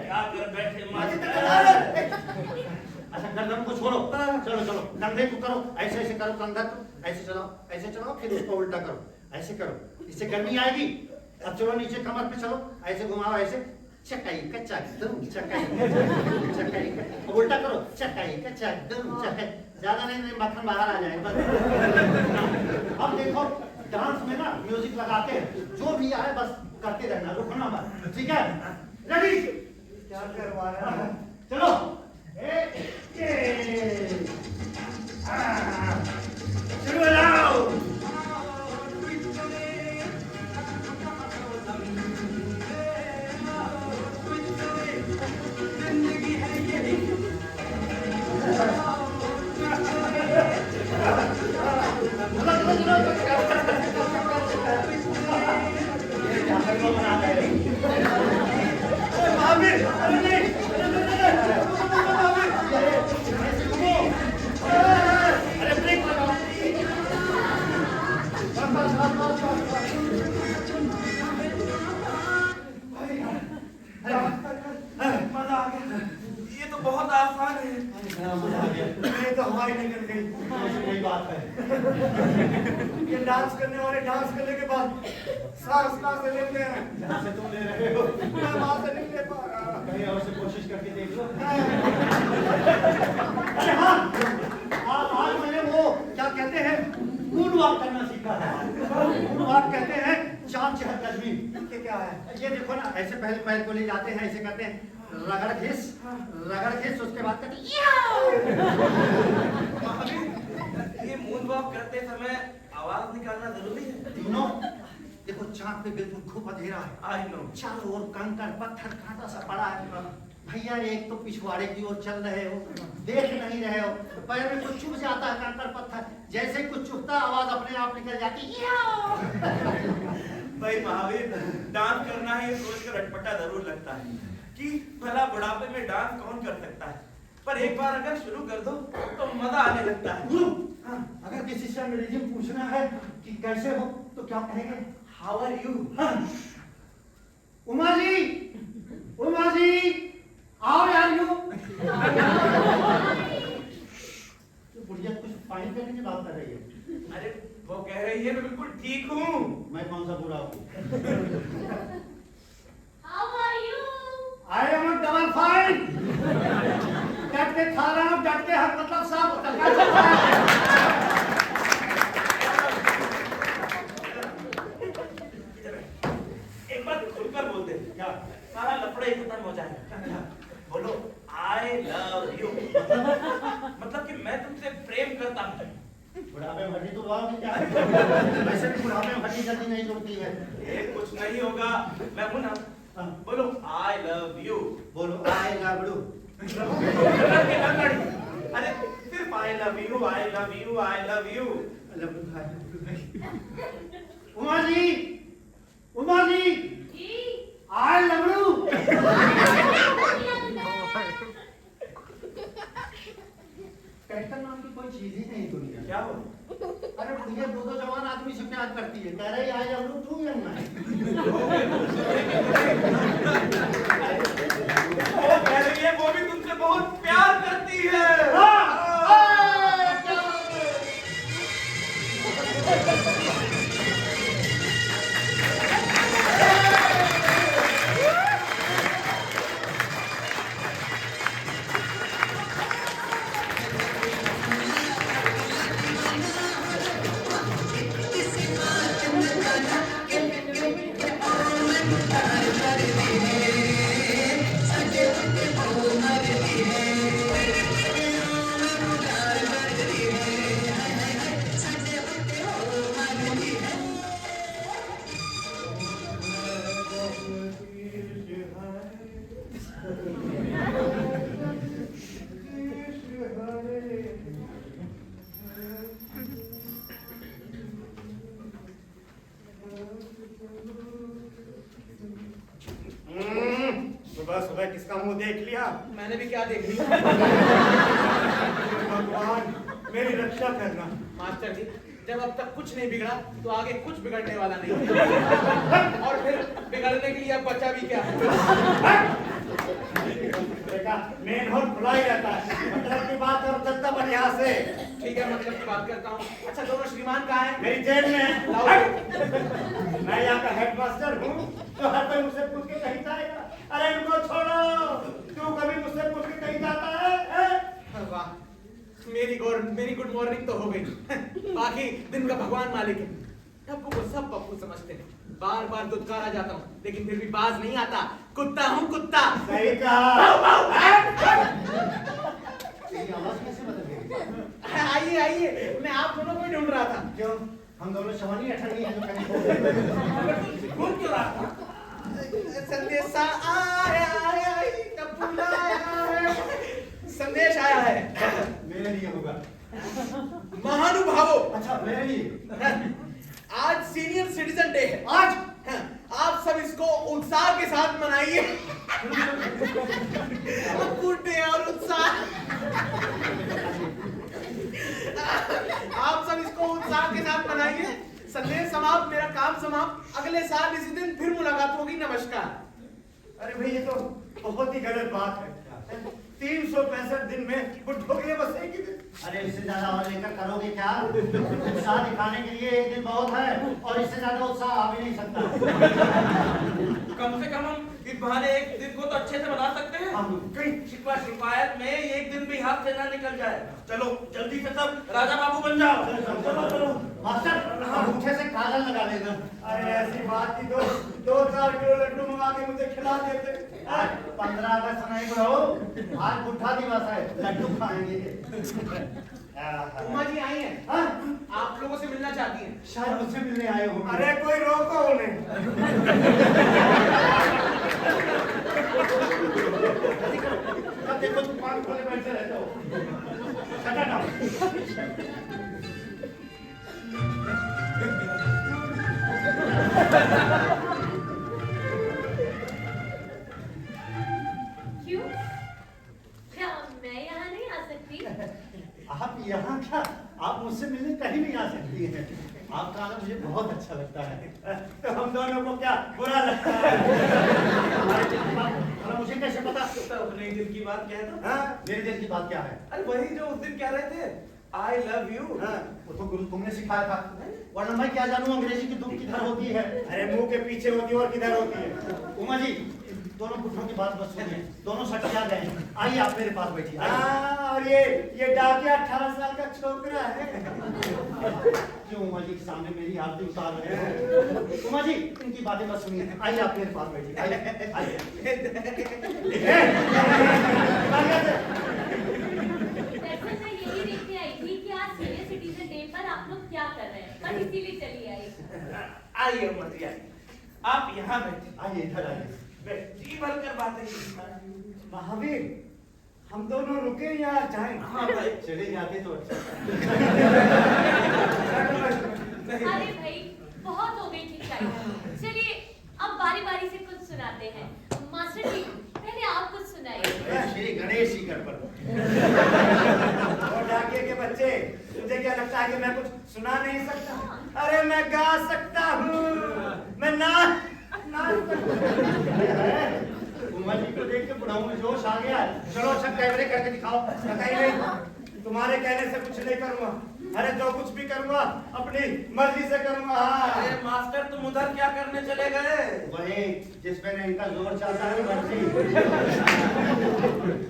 क्या कर बैठे मास्टर? अच्छा गर्दन को छोड़ो, चलो चलो कंधे को करो, ऐसे ऐसे करो, कंधा को ऐसे चलाओ, ऐसे चलाओ, फिर उसको उल्टा करो, ऐसे करो, इससे गर्मी आएगी। अब चलो नीचे कमर पे चलो, ऐसे घुमाओ, ऐसे चकाई का चक दम, चकाई का उल्टा करो, चकाई का चक दम, चकाई। ज्यादा नहीं, मक्खन बाहर आ जाए बस। अब देखो डांस में ना म्यूजिक लगाते हैं, जो भी आए बस करते रहना, रुकना मत। ठीक है, रेडी? क्या करवा रहा है? चलो शुरू हो जाओ। महावीर, अरे नहीं, अरे ब्रेक लगाओ। मजा आ गया। ये तो बहुत आसान है। ये तो हमारी निकल गई। वही बात है। ये डांस करने वाले डांस करने के बाद सांस कहाँ से लेते हैं? जहाँ से तुम ले रहे हो मैं वहां से नहीं ले पा रहा। कहीं और से कोशिश करके देख लो। अरे हाँ, आज मैंने वो क्या कहते हैं मून वॉक करना सीखा है। मून वॉक कहते हैं 4 कदमी। ये क्या है? ये देखो ना, ऐसे पहले पैर को ले जाते हैं, ऐसे करते हैं रगड़ घिस, उसके बाद कहते ये मून वॉक करते समय आवाज निकालना जरूरी है? तीनों देखो, चांद पे बिल्कुल खूब अंधेरा है। I know. चारों ओर कंकड़ पत्थर कांटा सा पड़ा है। भैया एक तो पिछवाड़े की ओर चल रहे हो, देख नहीं रहे हो, पैर में कुछ चुभ जाता है कंकड़ पत्थर, जैसे कुछ चुभता आवाज अपने आप निकल जाती भाई महावीर, डांस करना है ये सोचकर अटपटा जरूर लगता है कि भला बुढ़ापे में डांस कौन कर सकता है, पर एक बार अगर शुरू कर दो तो मजा आने लगता है। गुरु, अगर किसी से अंग्रेजी में पूछना है कि कैसे हो तो क्या कहेंगे? How are you? Uma ji, how are you? बुढ़िया कुछ फाइन करने की बात कर रही है। अरे वो कह रही है मैं बिल्कुल ठीक हूँ। मैं कौन सा बुरा हूँ? How are you? I am a double fine. डट के खा रहा हूँ, डट के हर मतलब साफ टका चल रहा है। एक बार खुलकर बोल दे, क्या सारा लफड़ा ही खत्म हो जाएगा। बोलो आई लव यू, मतलब कि मैं तुमसे प्रेम करता हूँ। बुढ़ापे में हड्डी तो बाहर नहीं जा रही। वैसे भी बुढ़ापे में हड्डी जल्दी नहीं जुड़ती है। ये कुछ नहीं होगा, मैं हूं ना। बोलो आई लव यू। बोलो आई लव यू। अरे सिर्फ I love you, I love you, I love you. Uma ji, जी। I love you. कैटल नाम की कोई चीज ही नहीं दुनिया में। क्या हो? अरे बुढ़िया दो जवान आदमी से प्यार करती है, कह रही आज हम लोग टू यंग है। वो कह रही है वो भी तुमसे बहुत प्यार करती है। सुबह सुबह किसका मुंह देख लिया? मैंने भी क्या देख लिया। भगवान मेरी रक्षा करना। मास्टर जी, जब अब तक कुछ नहीं बिगड़ा तो आगे कुछ बिगड़ने वाला नहीं। और फिर बिगड़ने के लिए अब बचा भी क्या? देखा मेन होल खुला ही रहता है, मतलब की बात और चलता बन यहाँ से। ठीक है, मतलब की बात करता हूँ। अच्छा, दोनों श्रीमान कहाँ हैं? मेरी जेब में है। लाओ। मैं यहाँ का हेडमास्टर हूँ, तो हर कोई मुझसे पूछ के कहीं जाएगा। अरे इनको छोड़ो, तू कभी मुझसे पूछ के कहीं जाता है? वाह, मेरी गुड मॉर्निंग तो हो गई। बाकी दिन का भगवान मालिक है। टप्पू को सब पप्पू समझते हैं। बार बार दुत्कारा जाता हूँ, लेकिन फिर भी बाज नहीं आता। कुत्ता हूँ कुत्ता। सही कहा। तेरी आवाज कैसे बदल गई? आइए आइए, मैं आप दोनों को ही ढूंढ रहा था। क्यों? हम दोनों शवानी अठन्नी है जो कहीं खो गए। ढूंढ क्यों रहा था? संदेशा आया है, टप्पू लाया है। संदेश आया है। मेरे लिए होगा। महानुभावों, अच्छा मेरे लिए। आज सीनियर सिटीजन डे है। आज आप सब इसको उत्साह के साथ मनाइए। गुड डे और उत्साह। आप सब इसको उत्साह के साथ मनाइए। संदेश समाप्त, मेरा काम समाप्त। अगले साल इसी दिन फिर मुलाकात होगी। नमस्कार। अरे भाई ये तो बहुत ही गलत बात है। 365 दिन में बुढ़ों के लिए बस एक ही दिन। अरे इससे ज्यादा और लेकर करोगे क्या? उत्साह दिखाने के लिए एक दिन बहुत है, और इससे ज्यादा उत्साह आ भी नहीं सकता। कम से कम हम इस बहाने एक दिन को तो अच्छे से मना सकते हैं। कहीं शिकवा शिकायत में एक दिन भी हाथ से ना निकल जाए। चलो जल्दी से सब राजा बाबू बन जाओ। चलो चलो मास्टर, अंगूठे से काजल लगा देना। अरे ऐसी बात की 2-4 किलो लड्डू मंगा के मुझे खिला देते। आज 15 अगस्त नहीं बड़ो, आज बुढ़ा दिवस है, लड्डू खाएंगे। उमा जी आई हैं। हाँ? आप लोगों से मिलना चाहती हैं। शायद मुझसे मिलने आए हो। अरे कोई रोको उन्हें। कब देखो तुम पान खोले बैठे रहते हो। सटा ना। क्यों? क्या मैं यहाँ नहीं आ सकती? आप यहाँ क्या? आप मुझसे मिलने कहीं भी आ सकती हैं। आपका आना मुझे बहुत अच्छा लगता है। तो हम दोनों को क्या बुरा लगता है? और मुझे कैसे पता? तो अपने दिल की बात कह दो। हाँ? मेरे दिल की बात क्या है? अरे वही जो उस दिन कह रहे थे, आई लव यू। हाँ? वो तो गुरु तुमने सिखाया था, वरना मैं क्या जानूं अंग्रेजी की धूप किधर होती है। अरे मुंह के पीछे होती है और किधर होती है? उमा जी, दोनों बुढ़ों की बात मत सुनिए, दोनों सट जा गए हैं। आइए आप मेरे पास बैठिए। आइए। और ये डाकिया 18 साल का छोकरा है। क्यों उमा जी के सामने मेरी आरती उतार रहे हैं? उमा जी, इनकी बातें मत सुनिए, आइए आप मेरे पास बैठिए। आइए आइए। दरअसल मैं यही देखने आई थी कि आज सीनियर सिटीजन डे पर आप लोग क्या कर रहे हैं, बस इसीलिए चली आई। आइए मत आइए, आप यहाँ बैठे। आइए इधर आइए। जी भरकर बातें महावीर, हम दोनों रुके या जाएं? हाँ भाई। चले जाते तो अच्छा। अरे भाई, बहुत हो गई खिंचाई। चलिए अब बारी बारी से कुछ सुनाते हैं। मास्टर जी, पहले आप कुछ सुनाइए। श्री गणेश जी कर पर। और बच्चे, तुझे क्या लगता है कि मैं कुछ सुना नहीं सकता? अरे मैं गा सकता हूँ, मैं नाच उमा जी को देख के बुढ़ाऊ में जोश आ गया। चलो अच्छा कैमरे करके दिखाओ। नहीं नहीं, तुम्हारे कहने से कुछ नहीं करूँगा। अरे जो कुछ भी करूँगा अपनी मर्जी से करूँगा। हाँ अरे मास्टर तुम उधर क्या करने चले गए? वही जिसमें इनका जोर चलता है मर्जी।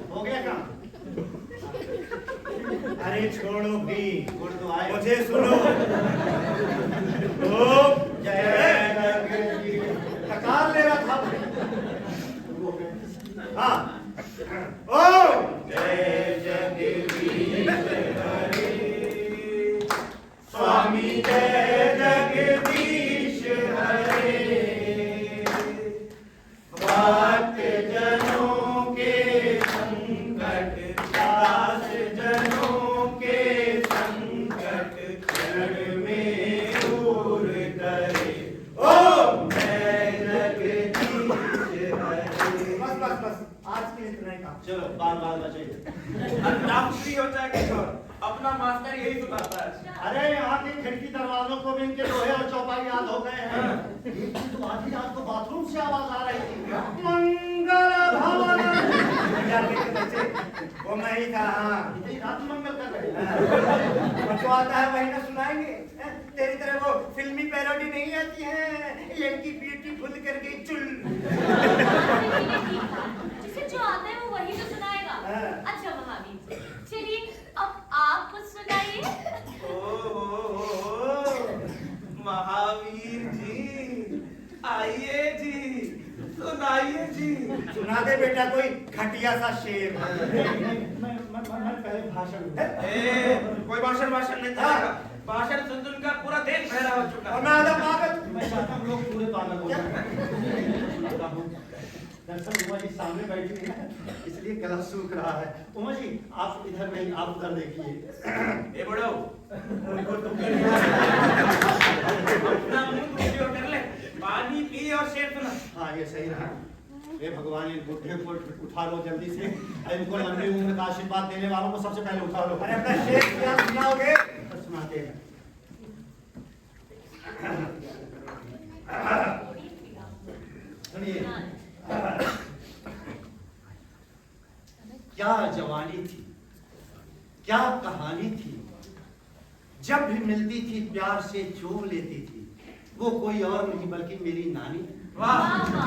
हो गया काम? अरे छोड़ो भी, छोड़ तो आए। मुझे सुनो। जय टकार ले रहा था। हाँ ओ जय जगदीश हरे स्वामी जय जगदीश हरे भक्त जनों के संकट दास जनों के संकट क्षण में दूर करे ओम जय जगदीश हरे। बस बस बस, आज के लिए इतना ही काम। चलो बाल बाल बचे। आप फ्री हो जाए कुछ और। अपना मास्टर यही सुनाता है। अरे यहाँ के खिड़की दरवाजों को भी इनके लोहे और चौपाई याद हो गए हैं। एक दिन तो आधी रात को बाथरूम से आवाज आ रही थी, मंगल भवन। बच्चे, वो मैं ही था। हाँ इतनी रात मंगल कर रहे हैं। जो आता है वही ना सुनाएंगे। तेरी तरह वो फिल्मी पैरोडी नहीं आती है, लड़की ब्यूटीफुल कर गई चुल। जिसे जो आता है वो वही तो सुनाएगा। हाँ। अच्छा महावीर जी, चलिए अब आप कुछ सुनाइए। ओ महावीर जी, आइए जी, सुनाइए जी। सुना दे बेटा कोई घटिया सा शेर। मैं पहले भाषण कोई भाषण नहीं चलेगा। भाषण सुनकर पूरा देश बहरा हो चुका और है। मैं आधा पागल। मैं चाहता हूँ लोग पूरे पागल हो जाए। दरअसल उमा जी सामने बैठी है ना, इसलिए गला सूख रहा है। उमा जी आप इधर नहीं, आप उधर देखिए। ए बड़ो, अपना मुंह वीडियो कर ले, पानी पी और शेर सुना। हाँ ये सही रहा। हे भगवान इन बुढ़े को उठा लो जल्दी से। इनको लंबी उम्र का आशीर्वाद देने वालों को सबसे पहले उठा लो। अरे अपना शेर क्या सुनाओगे? सुनाते हैं। सुनिए, क्या जवानी थी, क्या कहानी थी। जब भी मिलती थी प्यार से चूम लेती थी। वो कोई और नहीं बल्कि मेरी नानी। वाह,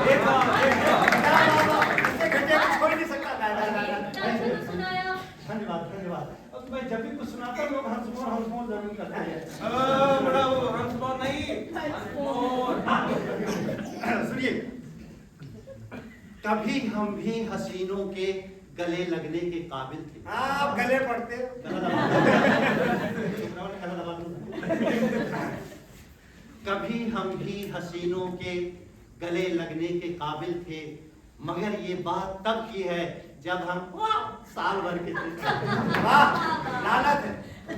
एक बार, एक बार। इससे घटिया कुछ हो ही नहीं सकता। इतना अच्छा तो सुनाया। धन्यवाद धन्यवाद। अब मैं जब भी कुछ सुनाता हूँ लोग हंसमोर जरूर करते हैं। बड़ा वो हंसमोर नहीं, हंसमोर। सुनिए, कभी हम भी हसीनों के गले लगने के काबिल थे। हाँ आप गले पड़ते हो। कभी हम भी हसीनों के गले लगने के काबिल थे, मगर ये बात तब की है जब हम साल भर के थे। वाह लानत है।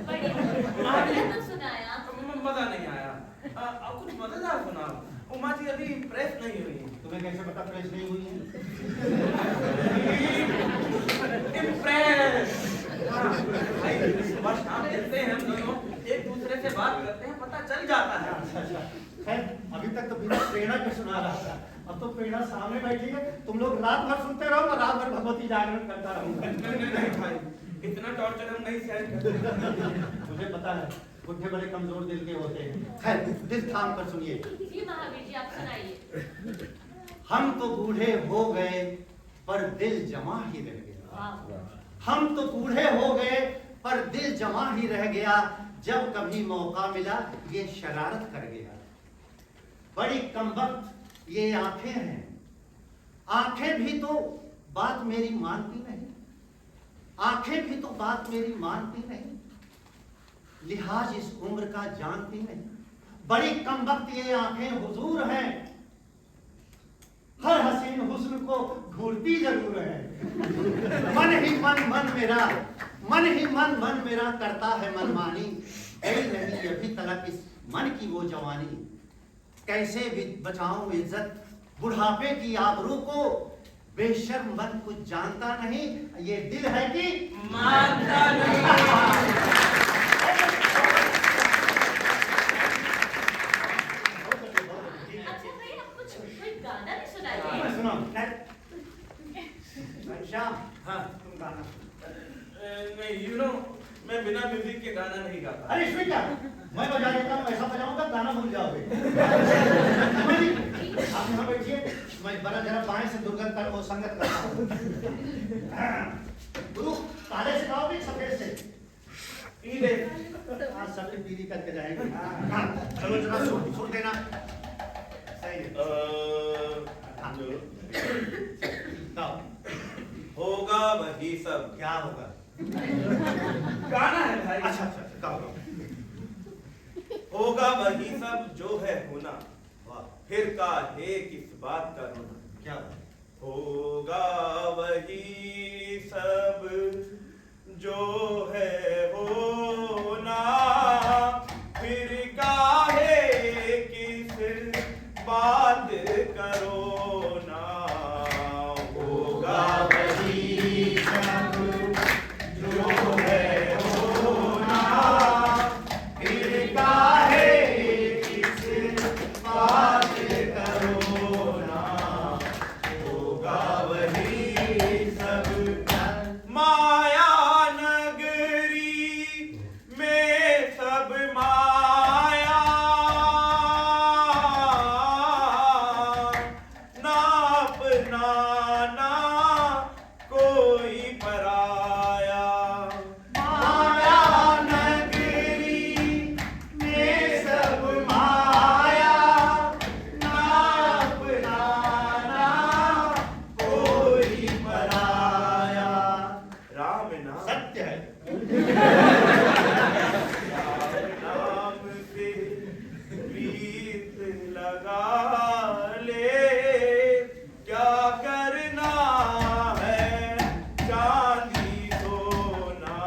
बढ़िया तो सुनाया। मजा नहीं आया। अब कुछ मजेदार सुनाओ। उमा जी अभी प्रेस नहीं हुई। तुम्हें कैसे पता प्रेस नहीं हुई है? इम्प्रेस। भाई सुबह शाम मिलते हैं हम दोनों, एक दूसरे से बात करते हैं, पता चल जाता है। अच्छा अच्छा। खैर अभी तक तो बिना प्रेरणा के सुना रहा था, अब तो प्रेरणा सामने बैठी है। तुम लोग रात भर सुनते रहो, मैं रात भर भगवती जागरण करता रहूंगा। नहीं भाई, इतना टॉर्चर हम नहीं सहन करते। मुझे पता है बुढ़े बड़े कमजोर दिल के होते हैं। खैर दिल थाम कर सुनिए। जी महावीर जी आप सुनाइए। हम तो बूढ़े हो गए पर दिल जमा ही रह गया। वाह। हम तो बूढ़े हो गए पर दिल जमा ही रह गया। जब कभी मौका मिला ये शरारत कर गया। बड़ी कमबख्त ये आंखें हैं, आंखें भी तो बात मेरी मानती नहीं, आंखें भी तो बात मेरी मानती नहीं, लिहाज इस उम्र का जानती नहीं। बड़ी कमबख्त ये आंखें हुजूर हैं, हर हसीन हुस्न को घूरती जरूर है। मन ही मन मेरा करता है मनमानी। गई नहीं अभी तलक इस मन की वो जवानी। कैसे भी बचाऊं इज्जत बुढ़ापे की आबरू को। बेशर्म मन कुछ जानता नहीं, ये दिल है कि मानता नहीं। गाना। नहीं, you know, मैं बिना म्यूजिक के गाना नहीं गाता। अरे इसमें क्या, मैं बजा देता हूँ, ऐसा बजाऊंगा गाना भूल जाओगे। आप यहाँ बैठिए, मैं बड़ा जरा बाएं से दुर्गत कर वो संगत करता हूँ। गुरु काले से गाओगे सफेद से? पीले। आज सबकी पीली करके जाएंगे। हाँ, चलो जरा सुन देना। सही है। गाओ। होगा वही सब। क्या होगा? गाना है भाई। अच्छा अच्छा गाओ गाओ। होगा वही सब जो है होना, वाह, फिर काहे किस बात का रोना। क्या बात? होगा वही सब जो है होना, फिर काहे किस बात करो ना। होगा वही सब जो है होना, फिर काहे किस बात करो ना। होगा वही सब माया नगरी में सब माया, ना अपना ना कोई पराया। माया नगरी में सब माया, ना अपना ना कोई पराया। राम नाम सत्य है। नाम से प्रीत लगा ले, क्या करना है चांदी सोना।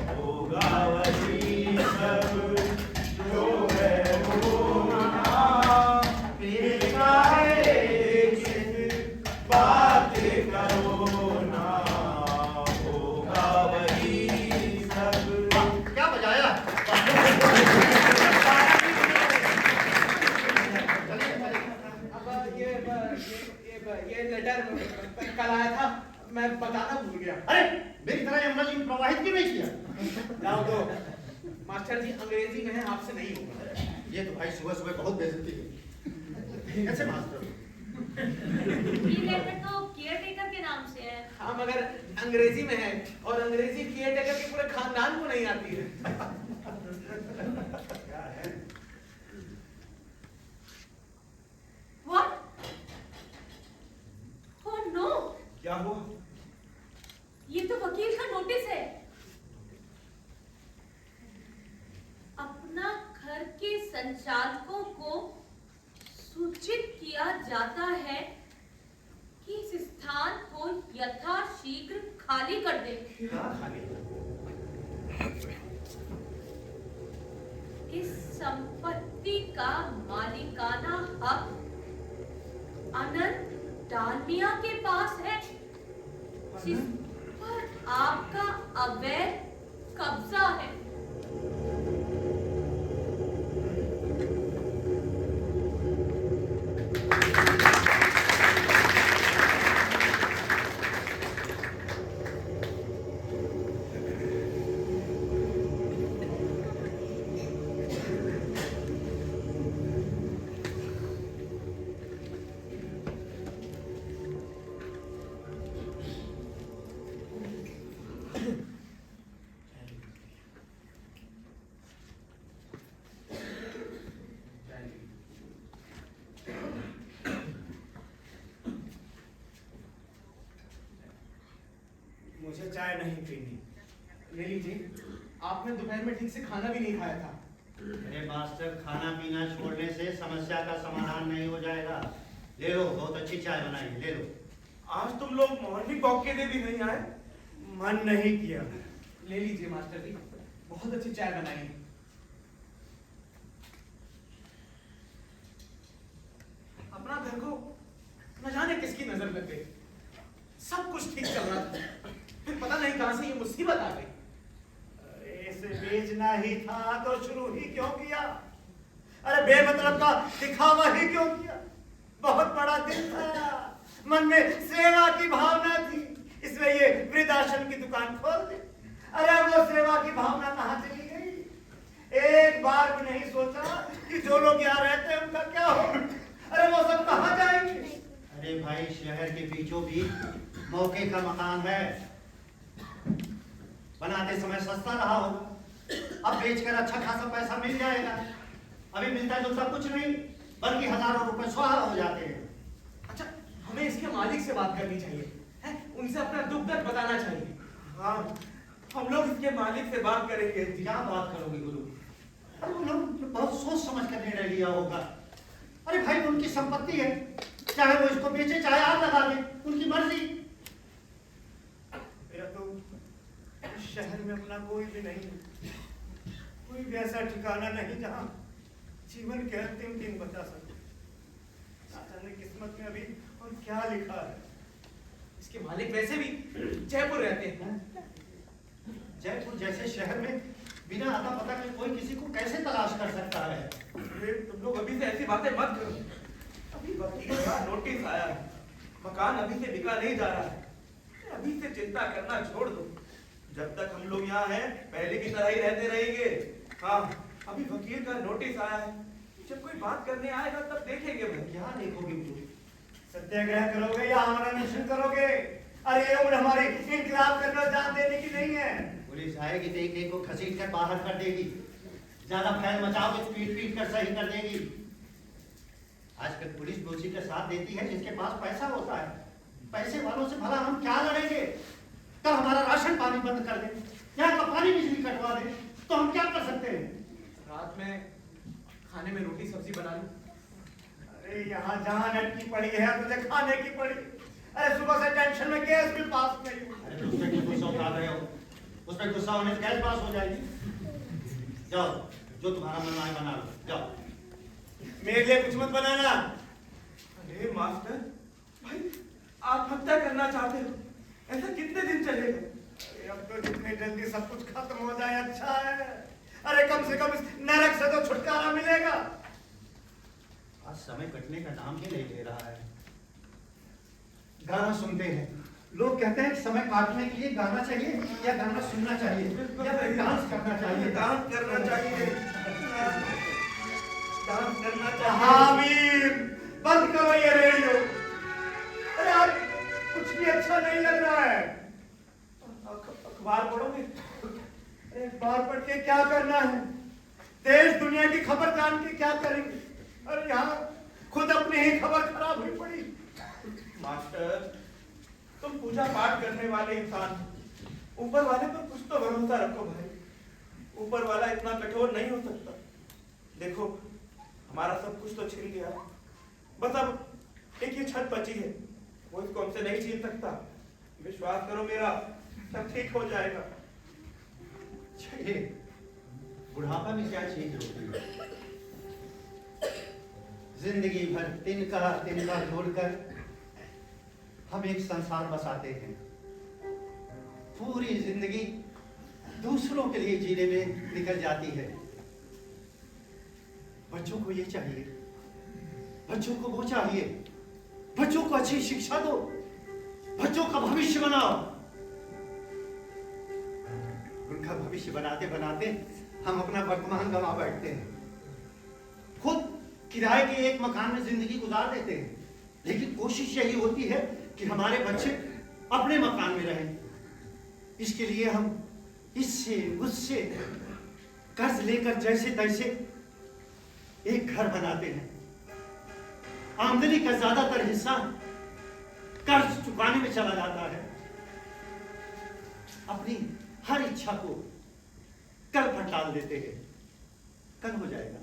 होगा वही सब जो है होना, फिर काहे किस बात करो ना। होगा वही सब। क्या बजाया? अब ये लेटर कल आया था, मैं बताना भूल गया। अरे मेरी तरह यमुना जी में प्रवाहित क्यों नहीं किया? जाओ दो मास्टर जी, अंग्रेजी में है, आपसे नहीं होगा। ये तो भाई सुबह सुबह बहुत बेइज्जती है। कैसे मास्टर? ये लेटर तो केयर टेकर के नाम से है। हाँ, मगर अंग्रेजी में है, और अंग्रेजी केयर टेकर के पूरे खानदान को नहीं आती है। क्या है? What? Oh no! क्या हुआ? ये तो वकील का नोटिस है। अपना घर के संचालकों को सूचित किया जाता है कि इस स्थान को यथाशीघ्र खाली कर दे। क्या खाली? इस संपत्ति का मालिकाना हक अनंत डालमिया के पास है, जिस पर आपका अवैध कब्जा है। मुझे चाय नहीं पीनी। ले लीजिए, आपने दोपहर में ठीक से खाना भी नहीं खाया था। अरे मास्टर, खाना पीना छोड़ने से समस्या का समाधान नहीं हो जाएगा। ले लो, बहुत अच्छी चाय बनाई है, ले लो। आज तुम लोग मॉर्निंग वॉक के लिए भी नहीं आए? मन नहीं किया। ले लीजिए मास्टर जी, बहुत अच्छी चाय बनाई है। अपना घर को न जाने किसकी नजर लग गई। सब कुछ ठीक चल रहा था, फिर पता नहीं कहां से ये मुसीबत आ गई। अरे इसे बेचना ही था तो शुरू ही क्यों किया? अरे बेमतलब का दिखावा ही क्यों किया? बहुत बड़ा दिल था, मन में सेवा की भावना थी, इसलिए ये वृद्धाश्रम की दुकान खोल दे। अरे वो सेवा की भावना कहाँ चली गई? एक बार भी नहीं सोचा कि जो लोग यहाँ रहते हैं उनका क्या हो? अरे वो सब कहाँ जाएंगे? अरे भाई, शहर के बीचों बीच मौके का मकान है, बनाते समय सस्ता रहा होगा, अब बेचकर अच्छा खासा पैसा मिल जाएगा। अभी मिलता जुलता कुछ नहीं, बल्कि हजारों रुपए स्वाहा हो जाते हैं। अच्छा, हमें इसके मालिक से बात करनी चाहिए, हैं? उनसे अपना दुख दर्द बताना चाहिए। हाँ, हम लोग इसके मालिक से बात करेंगे। क्या बात करोगे गुरु? अरे उन लोग बहुत सोच समझ कर निर्णय लिया होगा। अरे भाई, उनकी संपत्ति है, चाहे वो इसको बेचे चाहे आग लगा दे, उनकी मर्जी। मेरा तो शहर में अपना कोई भी नहीं, कोई भी ऐसा ठिकाना नहीं जहाँ जीवन के अंतिम दिन बता सके। ना जाने किस्मत में अभी और क्या लिखा है। इसके मालिक वैसे भी जयपुर रहते हैं। जयपुर जैसे शहर में बिना अता पता के कोई किसी को कैसे तलाश कर सकता है? अरे तुम लोग अभी से ऐसी बातें मत करो। अभी वकील का नोटिस आया है, मकान अभी से बिका नहीं जा रहा है। अभी से चिंता करना छोड़ दो। जब तक हम लोग यहाँ हैं, पहले की तरह ही रहते रहेंगे। हाँ, अभी वकील का नोटिस आया है, जब कोई बात करने आएगा तब देखेंगे भाई। क्या देखोगे तुम? सत्याग्रह करोगे या हमारा निरीक्षण करोगे? अरे ये उम्र हमारी इंकलाब करना जान देने की नहीं है। पुलिस आएगी तो एक को घसीट कर बाहर कर देगी, ज्यादा फैल मचाओगे तो पीट पीट कर सही कर देगी। आजकल पुलिस दोषी का साथ देती है जिसके पास पैसा होता है। पैसे वालों से भला हम क्या लड़ेंगे? कल हमारा राशन पानी बंद कर दे, यहाँ का पानी बिजली कटवा दे, तो हम क्या कर सकते हैं? रात में खाने में रोटी सब्जी बना लूं। अरे यहाँ जान अटकी पड़ी है, तुझे खाने की पड़ी। अरे सुबह से टेंशन में गैस भी पास नहीं हुई। अरे तो उसमें क्यों गुस्सा उठा रहे हो? उसमें गुस्सा होने से गैस पास हो जाएगी। जाओ, जो तुम्हारा मन आए बना लो, जाओ। मेरे लिए कुछ मत बनाना। अरे मास्टर भाई, आप हत्या करना चाहते हो? ऐसा कितने दिन चलेगा? अरे अब तो जितनी जल्दी सब कुछ खत्म हो जाए अच्छा है। अरे कम से कम इस नरक से तो छुटकारा मिलेगा। आज समय कटने का नाम ही नहीं ले रहा है। गाना सुनते हैं, लोग कहते हैं कि समय काटने के लिए गाना चाहिए या गाना सुनना चाहिए या फिर डांस करना चाहिए। डांस करना चाहिए, डांस करना चाहिए। हामिद, बंद करो ये रेडियो। अरे यार कुछ भी अच्छा नहीं लग रहा है। अखबार पढ़ोगे? अरे अखबार पढ़ के क्या करना है? देश दुनिया की खबर जान के क्या करेंगे? अरे यहाँ खुद अपनी ही खबर खराब हुई पड़ी। मास्टर, तुम पूजा पाठ करने वाले इंसान, ऊपर वाले पर कुछ तो भरोसा रखो भाई। ऊपर वाला इतना कठोर नहीं हो सकता। देखो, हमारा सब कुछ तो छिन गया, बस अब एक ही छत बची है, वो इसको हमसे नहीं छीन सकता। विश्वास करो मेरा, सब ठीक हो जाएगा। चाहिए, बुढ़ापा में क्या चीज होती है? जिंदगी भर तिनका तिनका जोड़कर हम एक संसार बसाते हैं। पूरी जिंदगी दूसरों के लिए जीने में निकल जाती है। बच्चों को ये चाहिए, बच्चों को वो चाहिए, बच्चों को अच्छी शिक्षा दो, बच्चों का भविष्य बनाओ। उनका भविष्य बनाते बनाते हम अपना वर्तमान गंवा बैठते हैं। खुद किराए के एक मकान में जिंदगी गुजार देते हैं, लेकिन कोशिश यही होती है कि हमारे बच्चे अपने मकान में रहें। इसके लिए हम इससे उससे कर्ज लेकर जैसे तैसे एक घर बनाते हैं। आमदनी का ज्यादातर हिस्सा कर्ज चुकाने में चला जाता है। अपनी हर इच्छा को कल पर टाल देते हैं। कल हो जाएगा,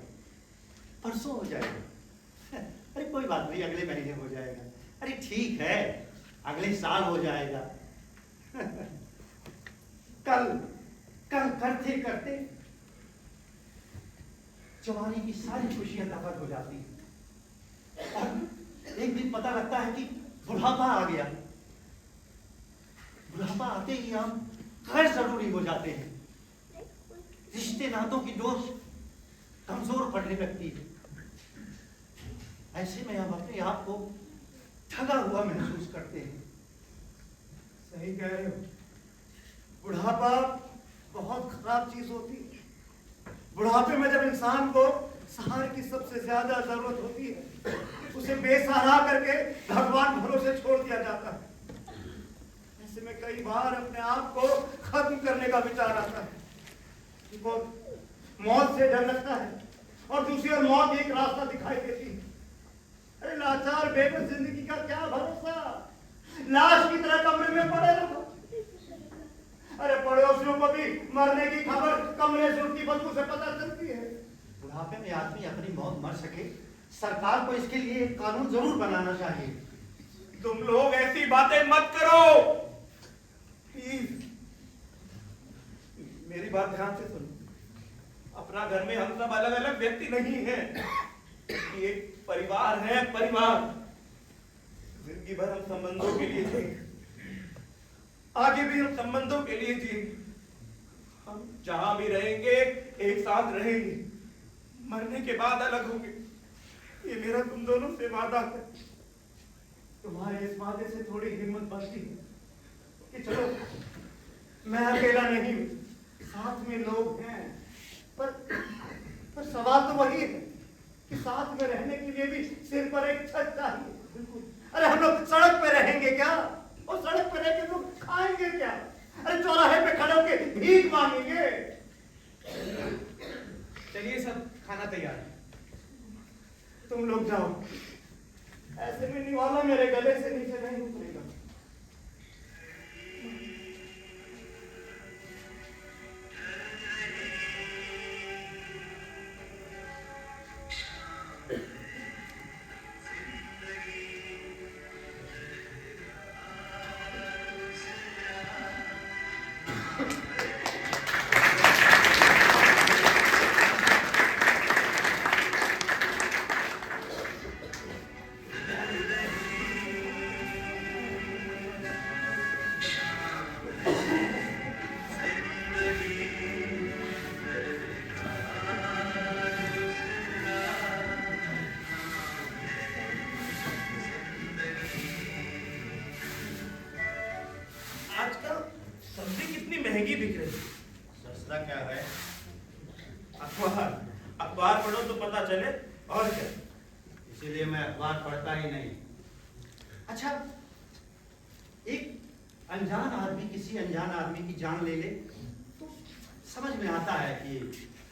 परसों हो जाएगा, अरे कोई बात नहीं, अगले महीने हो जाएगा, अरे ठीक है अगले साल हो जाएगा। कल कल करते करते जवानी की सारी खुशियां दफन हो जाती हैं और एक दिन पता लगता है कि बुढ़ापा आ गया। बुढ़ापा आते ही हम गैर जरूरी हो जाते हैं। रिश्ते नातों की डोर कमजोर पड़ने लगती है। ऐसे में हम अपने आप को ठगा हुआ महसूस करते हैं। सही कह रहे हो। बुढ़ापा बहुत खराब चीज होती है। बुढ़ापे में जब इंसान को सहारे की सबसे ज्यादा जरूरत होती है, उसे बेसहारा करके भगवान भरोसे छोड़ दिया जाता है। ऐसे में कई बार अपने आप को खत्म करने का विचार आता है। देखो, मौत से डर लगता है और दूसरी ओर मौत एक रास्ता दिखाई देती है। अरे लाचार बेबस जिंदगी का क्या भरोसा, लाश की तरह कमरे में पड़े रहो। अरे पड़ोसियों को भी मरने की खबर कमरे से उठती बदबू से पता चलती है। बुढ़ापे में आदमी अपनी मौत मर सके, सरकार को इसके लिए एक कानून जरूर बनाना चाहिए। तुम लोग ऐसी बातें मत करो प्लीज। मेरी बात ध्यान से सुनो। अपना घर में हम सब अलग अलग व्यक्ति नहीं हैं, एक परिवार है, परिवार। जिंदगी भर हम संबंधों के लिए जिए, आगे भी हम संबंधों के लिए जिए। हम जहां भी रहेंगे एक साथ रहेंगे, मरने के बाद अलग होंगे। ये मेरा तुम दोनों से वादा है। तुम्हारे इस वादे से थोड़ी हिम्मत बढ़ती है कि चलो, मैं अकेला नहीं हूं, साथ में लोग हैं। पर सवाल तो वही है कि साथ में रहने के लिए भी सिर पर एक छत चाहिए। बिल्कुल। अरे हम लोग सड़क पे रहेंगे क्या? और सड़क पे रह के लोग खाएंगे क्या? अरे चौराहे पे खड़े होके भीख मांगेंगे। चलिए, सब खाना तैयार है। तुम लोग जाओ, ऐसे में निवाला मेरे गले से नीचे नहीं उतरेगा। आजकल सब्जी कितनी महंगी बिक रही है। सस्ता क्या है? अखबार पढ़ो तो पता चले, और क्या। इसीलिए मैं अखबार पढ़ता ही नहीं। अच्छा, एक अनजान आदमी किसी अनजान आदमी की जान ले ले तो समझ में आता है कि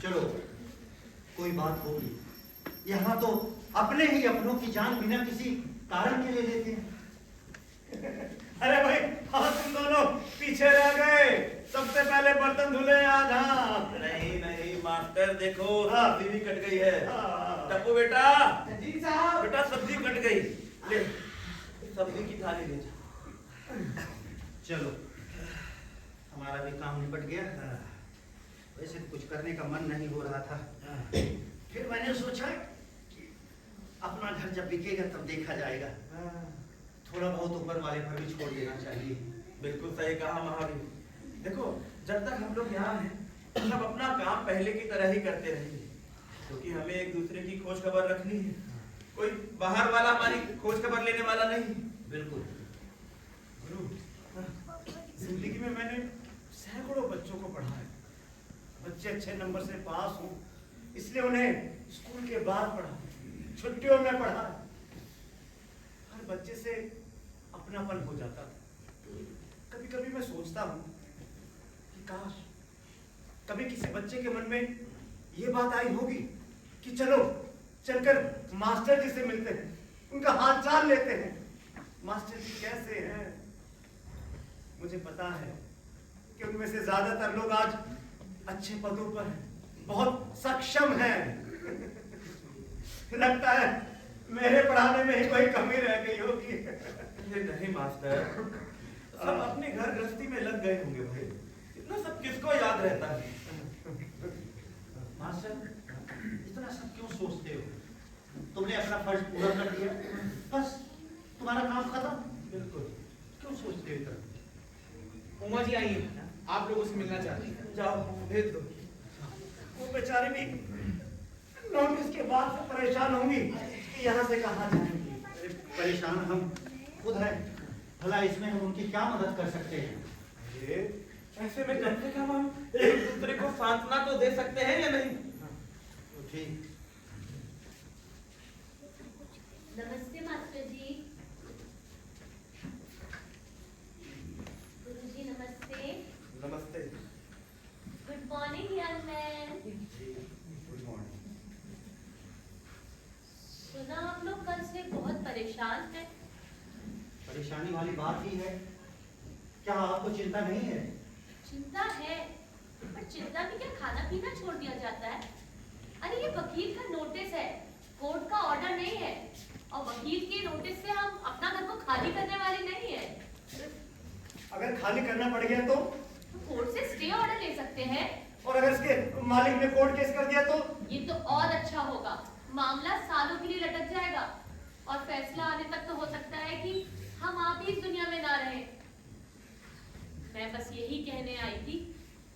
चलो कोई बात होगी। यहाँ तो अपने ही अपनों की जान बिना किसी कारण के ले लेते हैं। अरे भाई, हाँ, तुम दोनों पीछे रह गए। सबसे पहले बर्तन धुले आज। हाँ, नहीं नहीं मास्टर, देखो हाँ। सब्जी भी कट गई है। हाँ। टप्पू बेटा, जी साहब। बेटा सब्जी कट गई, ले सब्जी की थाली ले जा। चलो, हमारा भी काम निपट गया। वैसे कुछ करने का मन नहीं हो रहा था, फिर मैंने सोचा कि अपना घर जब बिकेगा तब देखा जाएगा। थोड़ा बहुत ऊपर वाले पर भी छोड़ देना चाहिए। बिल्कुल सही कहा महावीर। देखो, जब तक हम लोग यहाँ हैं सब अपना काम पहले की तरह ही करते रहेंगे, क्योंकि हमें एक दूसरे की खोज खबर रखनी है। कोई बाहर वाला हमारी खोज खबर लेने वाला नहीं। बिल्कुल। गुरु, जिंदगी में मैंने सैकड़ों बच्चों को पढ़ा है। बच्चे अच्छे नंबर से पास हों इसलिए उन्हें स्कूल के बाद पढ़ा, छुट्टियों में पढ़ा। हर बच्चे से अपनापन हो जाता था। कभी कभी मैं सोचता हूँ कि काश कभी किसी बच्चे के मन में ये बात आई होगी कि चलो चलकर मास्टर जी से मिलते हैं, उनका हाल चाल लेते हैं। मास्टर जी कैसे हैं? मुझे पता है कि उनमें से ज्यादातर लोग आज अच्छे पदों पर हैं, बहुत सक्षम हैं। लगता है मेरे पढ़ाने में ही कोई कमी रह गई होगी। नहीं मास्टर, सब अपने घर गृहस्थी में लग गए होंगे भाई। इतना सब किसको याद रहता है। मास्टर, इतना सब क्यों सोचते हो? तुमने अपना फर्ज पूरा कर दिया, बस तुम्हारा काम खत्म। बिल्कुल। क्यों सोचते हो इतना? उमा जी आई हैं, आप लोगों से मिलना चाहती हैं। जाओ भेज दो। वो बेचारे भी नोटिस के बाद से परेशान होंगी कि यहाँ से कहाँ जाएंगी। परेशान हम खुद हैं। भला इसमें हम उनकी क्या मदद कर सकते हैं? ये ऐसे में कम से कम हम एक दूसरे को सांत्वना तो दे सकते हैं या नहीं? तो ठीक। नमस्ते मास्टर जी। गुरुजी नमस्ते। नमस्ते। Good morning young man. Good morning. सुना आप लोग कल से बहुत परेशान हैं। परेशानी वाली बात ही है। क्या आपको चिंता नहीं है? चिंता है, पर चिंता में क्या खाना पीना छोड़ दिया जाता है? अरे ये वकील का नोटिस है, कोर्ट का ऑर्डर नहीं है, और वकील के नोटिस से हम अपना घर को खाली करने वाले नहीं है। अगर खाली करना पड़ गया तो? कोर्ट से स्टे ऑर्डर ले सकते हैं। और अगर इसके मालिक ने कोर्ट केस कर दिया तो? ये तो और अच्छा होगा, मामला सालों के लिए लटक जाएगा और फैसला आने तक तो हो सकता है कि हम आप ही इस दुनिया में ना रहें। मैं बस यही कहने आई थी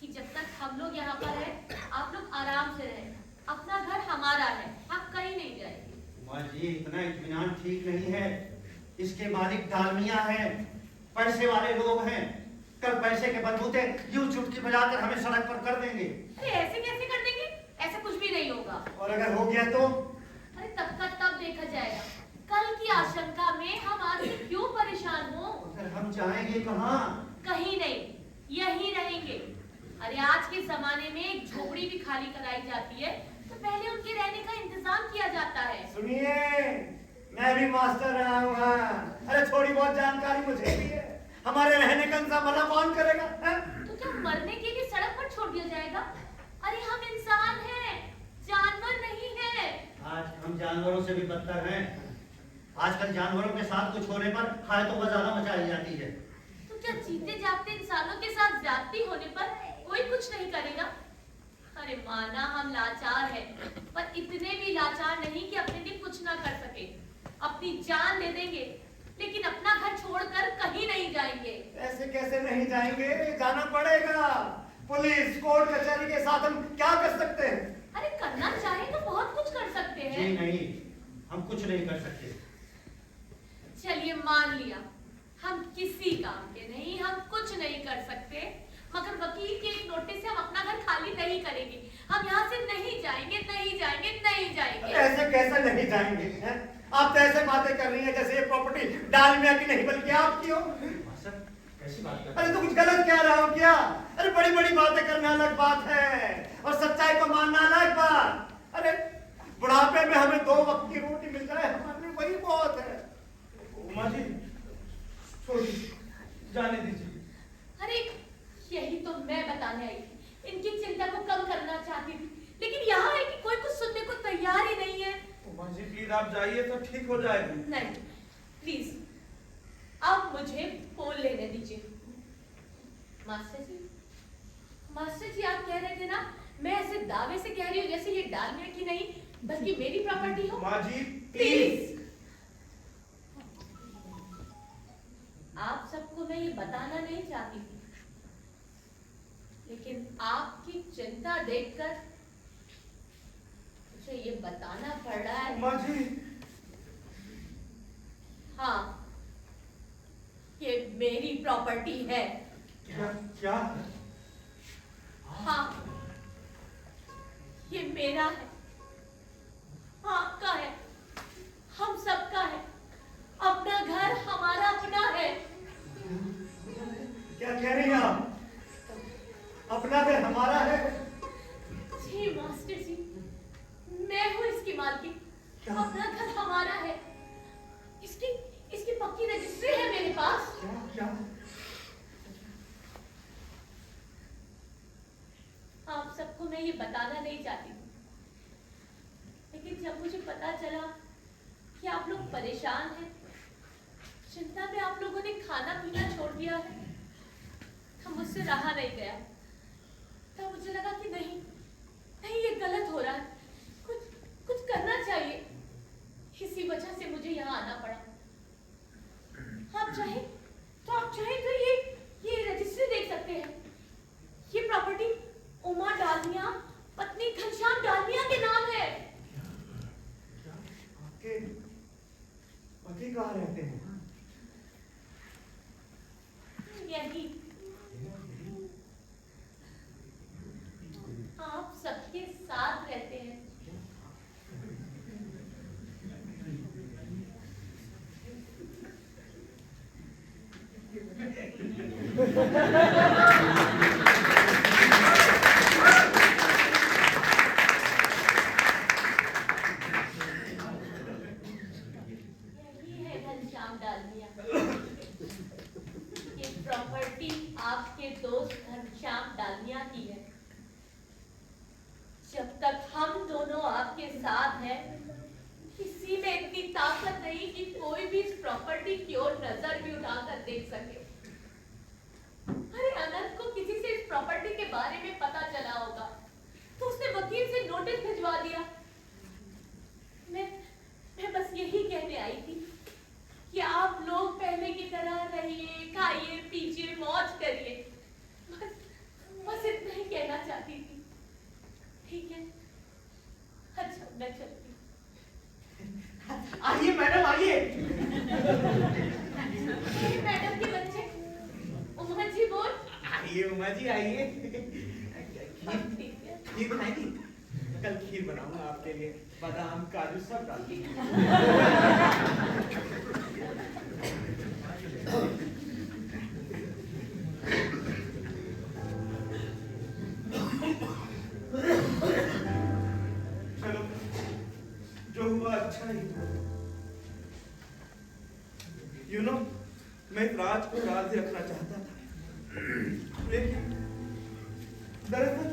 कि जब तक हम लोग यहाँ पर हैं, आप लोग आराम से रहें। अपना घर हमारा है, हम कहीं नहीं जाएंगे। उमा जी, इतना इत्मीनान ठीक नहीं है। इसके मालिक डालमिया हैं, पैसे वाले लोग हैं। कल पैसे के बलबूते यूं चुटकी बजाकर हमें सड़क पर कर देंगे। अरे ऐसे कैसे कर देंगे? ऐसा कुछ भी नहीं होगा। और अगर हो गया तो? अरे तब का तब देखा जाएगा। कल की आशंका में हम आज से क्यों परेशान हो? अगर हम जाएंगे कहाँ? कहीं नहीं, यहीं रहेंगे। अरे आज के जमाने में एक झोपड़ी भी खाली कराई जाती है तो पहले उनके रहने का इंतजाम किया जाता है। सुनिए, मैं भी मास्टर रहा हूँ। अरे थोड़ी बहुत जानकारी मुझे भी है। हमारे रहने का इंतजाम भला कौन करेगा? तो क्या मरने के लिए सड़क पर छोड़ दिया जाएगा? अरे हम इंसान हैं, जानवर नहीं हैं। आज हम जानवरों से भी बदतर हैं। आजकल जानवरों के साथ कुछ होने पर हाय तो बजाना मचाई जाती है। तो क्या जीते जागते इंसानों के साथ ज्यादती होने पर कोई कुछ नहीं करेगा? अरे माना हम लाचार हैं, पर इतने भी लाचार नहीं कि अपने लिए कुछ ना कर सके। अपनी जान दे देंगे, लेकिन अपना घर छोड़कर कहीं नहीं जाएंगे। ऐसे कैसे नहीं जाएंगे? जाना पड़ेगा। पुलिस, कोर्ट, कचहरी के साथ हम क्या कर सकते हैं? अरे करना चाहे तो बहुत कुछ कर सकते हैं। जी नहीं, हम कुछ नहीं कर सकते। चलिए मान लिया, हम किसी काम के नहीं, हम कुछ नहीं कर सकते, मगर वकील के एक नोटिस से हम अपना घर खाली नहीं करेंगे। हम यहाँ से नहीं जाएंगे, नहीं जाएंगे, नहीं जाएंगे। ऐसे कैसे नहीं जाएंगे? हैं? आप तो ऐसे बातें कर रही हैं जैसे ये प्रॉपर्टी डालमिया की नहीं बल्कि आपकी हो। मास्टर, कैसी बात कर रहे अरे हैं? तो कुछ गलत कह रहा हो क्या? अरे बड़ी बड़ी बातें करना अलग बात है और सच्चाई को मानना अलग बात। अरे बुढ़ापे में हमें 2 वक्त की रोटी मिल जाए, हमारे लिए वही बहुत है। उमा जी, छोड़िए, जाने दीजिए। अरे यही तो मैं बताने आई थी। इनकी चिंता को कम करना चाहती थी, लेकिन यहाँ है कि कोई कुछ सुनने को तैयार ही नहीं है। उमा जी प्लीज आप जाइए तो ठीक हो जाएगा। नहीं, प्लीज अब मुझे बोल लेने दीजिए। मास्टर जी, मास्टर जी आप कह रहे थे ना, मैं ऐसे दावे से कह रही हूँ जैसे ये डालमिया की नहीं बल्कि मेरी प्रॉपर्टी हो। उमा जी प्लीज, आप सबको मैं ये बताना नहीं चाहती थी, लेकिन आपकी चिंता देखकर मुझे ये बताना पड़ रहा है। उमा जी, हाँ, ये मेरी प्रॉपर्टी है। क्या क्या? हाँ, ये मेरा है, आपका है, हम सबका है। अपना घर हमारा अपना है। क्या कह रही हैं आप? अपना घर हमारा है? जी मास्टर जी, मैं हूँ इसकी मालकिन। अपना घर हमारा है। इसकी इसकी पक्की रजिस्ट्री है मेरे पास। क्या क्या? आप सबको मैं ये बताना नहीं चाहती थी, लेकिन जब मुझे पता चला कि आप लोग परेशान हैं, चिंता में आप लोगों ने खाना पीना छोड़ दिया है, तब मुझसे रहा नहीं गया। तब मुझे लगा कि नहीं नहीं, ये गलत हो रहा है, कुछ करना चाहिए। इसी वजह से मुझे यहाँ आना पड़ा। आप चाहे तो ये रजिस्ट्री देख सकते हैं। ये प्रॉपर्टी उमा डालमिया पत्नी घनश्याम डालमिया के नाम है। आपके पति कहाँ रहते हैं? दोस्त घनश्याम डालमिया की है। जब तक हम दोनों आपके साथ हैं, किसी में इतनी ताकत नहीं कि कोई भी इस प्रॉपर्टी की ओर नजर भी उठाकर देख सके। अरे अनंत को किसी से इस प्रॉपर्टी के बारे में पता चला होगा तो उसने वकील से नोटिस भिजवा दिया। मैं बस यही कहने आई थी कि आप लोग पहले की तरह रहिए, खाइए, पीजिए, मौज करिए। बस इतना ही कहना चाहती थी। ठीक है, अच्छा मैं चलती हूँ। आइए मैडम आइए। अरे मैडम के बच्चे, उमा जी बोल। आइए उमा जी आइए। ठीक है। खीर खाएंगी? कल खीर बनाऊंगा आपके लिए, बादाम काजू सब डाल के। चलो, जो हुआ अच्छा ही हुआ। मैं इस राज को राज ही रखना चाहता था, लेकिन दरअसल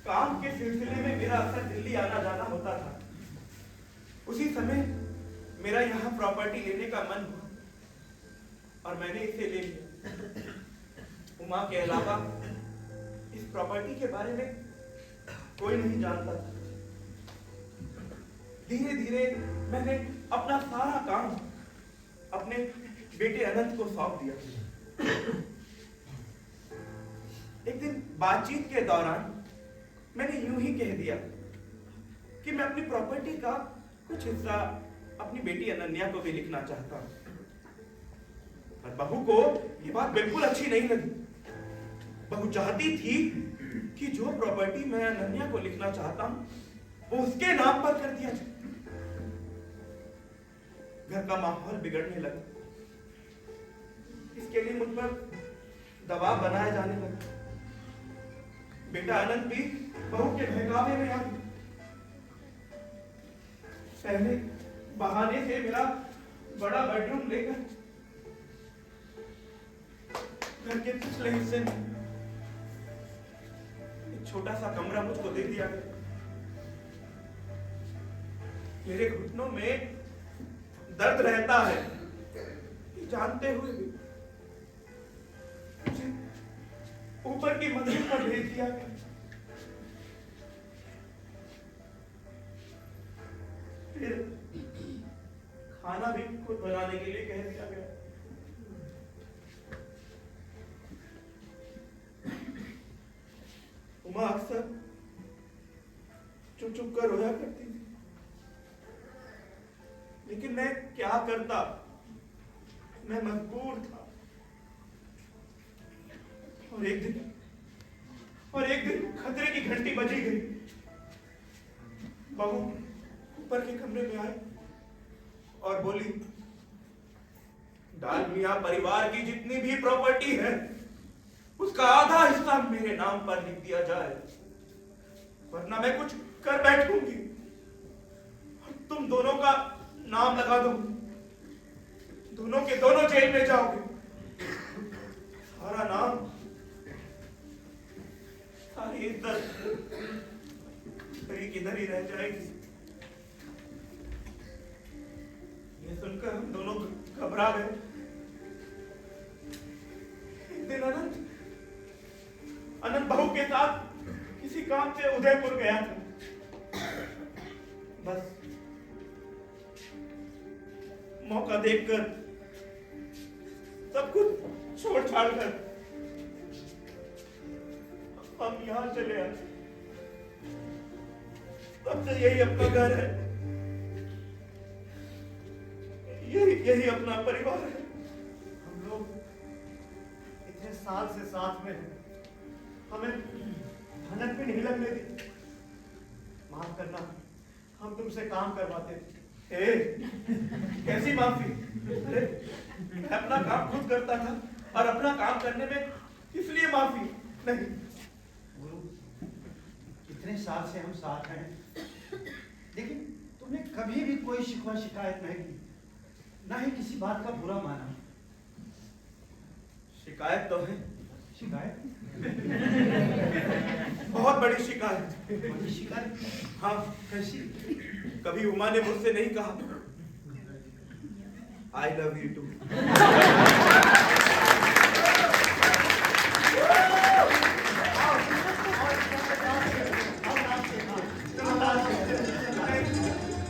काम के सिलसिले में मेरा अक्सर दिल्ली आना जाना होता था। उसी समय मेरा यहाँ प्रॉपर्टी लेने का मन हुआ और मैंने इसे ले लिया। उमा के अलावा इस प्रॉपर्टी के बारे में कोई नहीं जानता था। धीरे धीरे मैंने अपना सारा काम अपने बेटे अनंत को सौंप दिया। एक दिन बातचीत के दौरान मैंने यूं ही कह दिया कि मैं अपनी प्रॉपर्टी का कुछ हिस्सा अपनी बेटी अनन्या को भी लिखना चाहता हूं। पर बहू को ये बात बिल्कुल अच्छी नहीं लगी। बहू चाहती थी कि जो प्रॉपर्टी मैं अनन्या को लिखना चाहता हूं वो उसके नाम पर कर दिया जाए। घर का माहौल बिगड़ने लगा। इसके लिए मुझ पर दबाव बनाया जाने लगा। बेटा अनंत भी बहू के बहकावे में आ गया। पहले बहाने से मेरा बड़ा बेडरूम लेकर घर के पिछले हिस्से में एक छोटा सा कमरा मुझको दे दिया गया। मेरे घुटनों में दर्द रहता है ये जानते हुए भी मुझे ऊपर की मंजिल पर भेज दिया गया। फिर खाना भी खुद बनाने के लिए कह दिया गया। उमा अक्सर चुप चुप कर रोया करती थी, लेकिन मैं क्या करता, मैं मजबूर था। और एक दिन खतरे की घंटी बजी गई। बहू ऊपर के कमरे में आई और बोली, डालमिया परिवार की जितनी भी प्रॉपर्टी है उसका आधा हिस्सा मेरे नाम पर लिख दिया जाए, वरना मैं कुछ कर बैठूंगी और तुम दोनों का नाम लगा दूंगी। दोनों के दोनों जेल में जाओगे। सारा नाम, सारी इज्जत किधर ही रह जाएगी। ये सुनकर हम दोनों घबरा गए। एक दिन अनंत बहू के साथ किसी काम से उदयपुर गया था। बस मौका देखकर सब कुछ छोड़ छाड़ कर हम यहां चले आए। तब से यही अपना घर है, यही अपना परिवार है। हम लोग इतने साल से साथ में हैं, हमें भनक भी नहीं लगने दी। माफ करना, हम तुमसे काम करवाते थे। कैसी माफी? अरे मैं अपना काम खुद करता था और अपना काम करने में इसलिए माफी नहीं। गुरु, इतने साल से हम साथ हैं, लेकिन तुमने कभी भी कोई शिकवा शिकायत नहीं की, ना ही किसी बात का बुरा माना। शिकायत तो है, शिकायत? बहुत बड़ी शिकायत। बड़ी शिकायत? हाँ। कैसी? कभी उमा ने मुझसे नहीं कहा आई लव यू टू।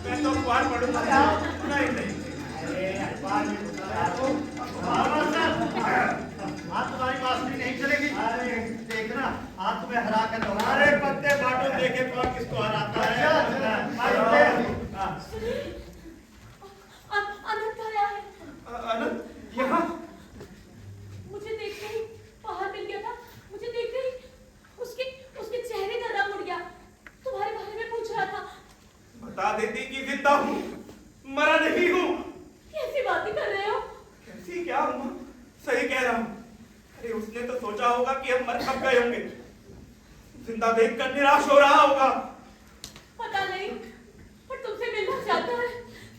मैं तो अखबार पढ़ूंगा। नहीं नहीं। अरे अखबार में तो आज तुम्हारी मास्टरी नहीं चलेगी। अरे देखना आज तुम्हें हरा कर दूंगा। अरे पत्ते बांटो, देखे कौन किसको हराता है। अनंत आया है। अनंत यहाँ? मुझे देखते ही बाहर मिल गया था। मुझे देखते ही उसके चेहरे का रंग उड़ गया। तुम्हारे बारे में पूछ रहा था। बता देती कि जिंदा हूँ, मरा नहीं हूँ। कैसी बातें कर रहे हो? कैसी क्या उमा? सही कह रहा हूँ। अरे उसने तो सोचा होगा कि हम मर कब गए होंगे। जिंदा देखकर निराश हो रहा होगा। पता नहीं, पर तुमसे मिलना चाहता है।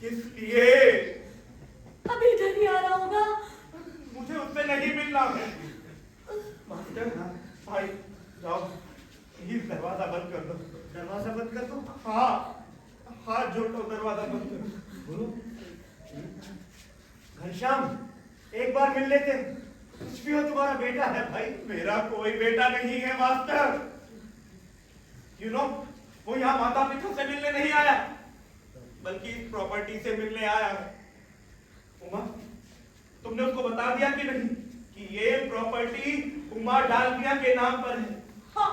किस लिए? अभी इधर ही आ रहा होगा। मुझे उससे नहीं मिलना है। मास्टर भाई जाओ, प्लीज दरवाजा बंद कर दो। दरवाजा बंद कर दो। हाँ, हाथ जोड़ो, दरवाजा बंद करो। बोलो। घनश्याम एक बार मिल लेते। कुछ भी हो तुम्हारा बेटा है भाई। मेरा कोई बेटा नहीं है मास्टर। यू नो, वो यहाँ माता पिता से मिलने नहीं आया, बल्कि इस प्रॉपर्टी से मिलने आया है। उमा, तुमने उसको बता दिया कि नहीं कि ये प्रॉपर्टी उमा डालमिया के नाम पर है? हाँ,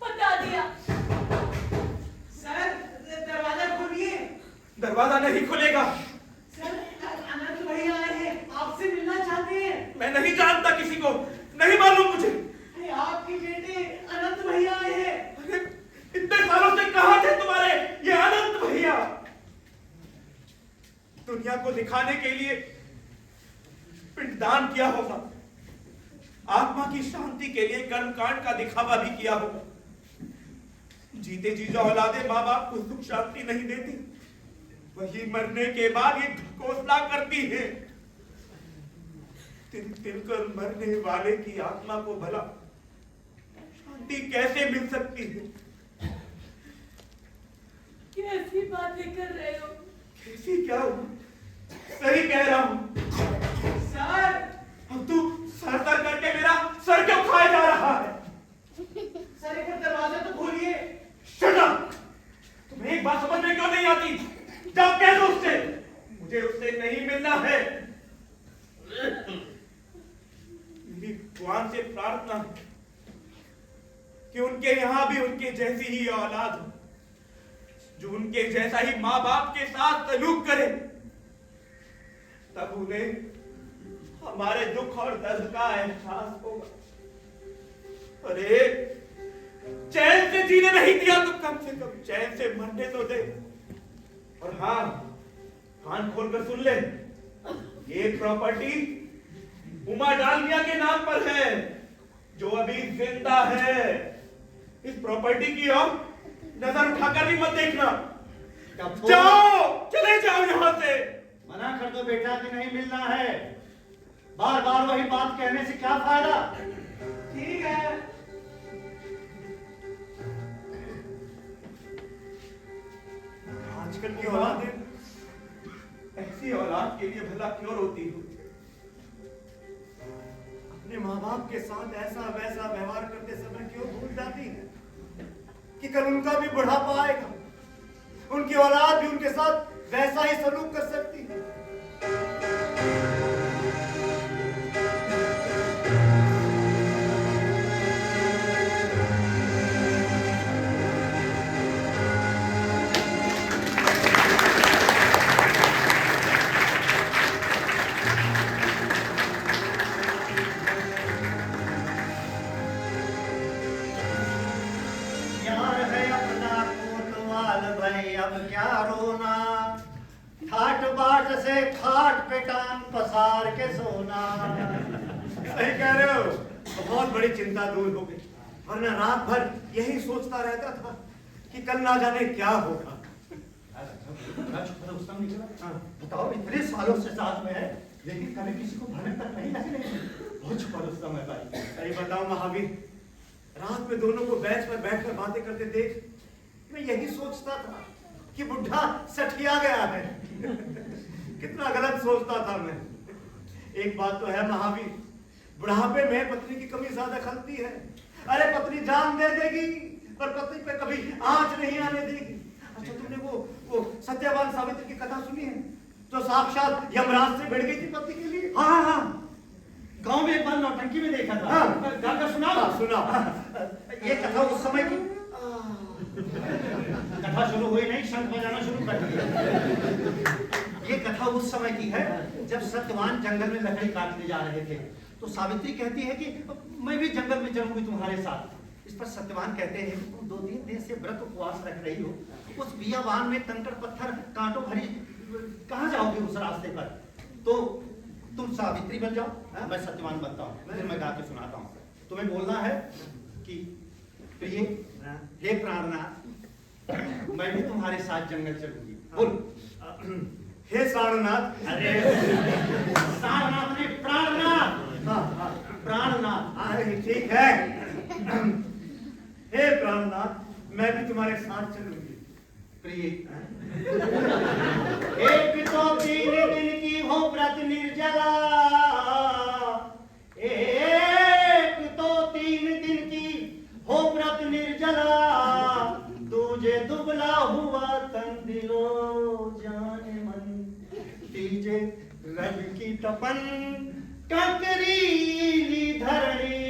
बता दिया। सर दरवाजा खोलिए। दरवाजा नहीं खुलेगा। सर अनंत भैया आए हैं, आपसे मिलना चाहते हैं। मैं नहीं जानता किसी को, नहीं मालूम मुझे। अरे आपके बेटे अनंत भैया आए हैं। अरे इतने सालों से कहाँ थे तुम्हारे ये अनंत भैया? दुनिया को दिखाने के लिए पिंडदान किया होगा, आत्मा की शांति के लिए कर्मकांड का दिखावा भी किया होगा। जीते जी जो औलादे माँ बाप को सुख शांति नहीं देती, वही मरने के बाद ये घोषणा करती है। तिल तिल कर मरने वाले की आत्मा को भला शांति कैसे मिल सकती है? कैसी बातें कर रहे हो? कैसी क्या हूँ? सही कह रहा हूँ। सर अब तू सर सर करके मेरा सर क्यों खाए जा रहा है? सर एक बार दरवाजा तो खोलिए। Shut up! तुम्हें एक बात समझ में क्यों नहीं आती? जाओ कह दो उससे, मुझे उससे नहीं मिलना है। मेरी भगवान से प्रार्थना है कि उनके यहाँ भी उनके जैसी ही औलाद हो, जो उनके जैसा ही माँ बाप के साथ सलूक करे। तब उन्हें हमारे दुख और दर्द का एहसास होगा। अरे चैन से जीने नहीं दिया तो कम से कम चैन से मरने तो दे। और हाँ, कान खोलकर सुन ले, ये प्रॉपर्टी उमा डालमिया के नाम पर है, जो अभी जिंदा है। इस प्रॉपर्टी की ओर नजर उठाकर भी मत देखना। जाओ, चले जाओ यहाँ से। मना कर दो बेटा कि नहीं मिलना है। बार बार वही बात कहने से क्या फायदा? ठीक है। आजकल की औलादें ऐसी औलाद के लिए भला क्यों रोती हो? अपने माँ बाप के साथ ऐसा वैसा व्यवहार करते समय क्यों भूल जाती है कि कल उनका भी बुढ़ापा आएगा, उनकी औलाद भी उनके साथ वैसा ही सलूक कर सकती है। अब क्या रोना, ठाट बाट से खाट पे टांग पसार के सोना। सही कह रहे हो, बहुत बड़ी चिंता दूर हो गई, वरना रात भर यही सोचता रहता था कि कल ना जाने क्या होगा। बताओ, इतने सालों से साथ में है, लेकिन कभी किसी को भनक तक नहीं लगी। मुझ पर उस समय भाई। सही बताओ महावीर, रात में दोनों को बेंच पर बैठकर बातें करते देख मैं यही सोचता था कि बुढ़ा सठिया गया है। कितना गलत सोचता था मैं। एक बात तो है महावीर, बुढ़ापे में पत्नी की कमी ज्यादा खलती है। अरे पत्नी जान दे देगी पर पत्नी पे कभी आंच नहीं आने देगी। अच्छा तुमने वो सत्यवान सावित्री की कथा सुनी है, जो साक्षात यमराज से भिड़ गई थी पति के लिए? हाँ हाँ हाँ, गांव में एक बार नौटंकी में देखा था। हाँ। गाकर सुनाओ। हाँ, सुनाओ। ये कथा उस समय की। कथा शुरू हुई नहीं, शंख बजाना शुरू कर दिया। ये कथा उस समय की है जब सत्यवान जंगल में लकड़ी काटने जा रहे थे, तो सावित्री कहती है कि मैं भी जंगल में चलूंगी तुम्हारे साथ। इस पर सत्यवान कहते हैं कि तुम 2-3 दिन से व्रत उपवास रख रही हो, उस बियाबान में कंकड़ पत्थर कांटों भरी कहाँ जाओगे उस रास्ते पर? तो तुम सावित्री बन जाओ, मैं सत्यवान बनता हूँ, फिर मैं गा के सुनाता हूँ। तुम्हें बोलना है कि प्रिय हे प्राणनाथ, मैं भी तुम्हारे साथ जंगल चलूंगी। बोल। हे सारनाथ। अरे सारनाथ ने प्राणनाथ। हाँ हाँ प्राणनाथ। अरे ठीक है। हे प्राणनाथ, मैं भी तुम्हारे साथ चलूंगी। प्रिय एक तो 3 दिन की हो व्रत निर्जला, एक तो 3 दिन की हो व्रत निर्जला, तुझे दुबला हुआ तन दिलो जाने मन, तीजे रवि की तपन कंकरीली धरणी,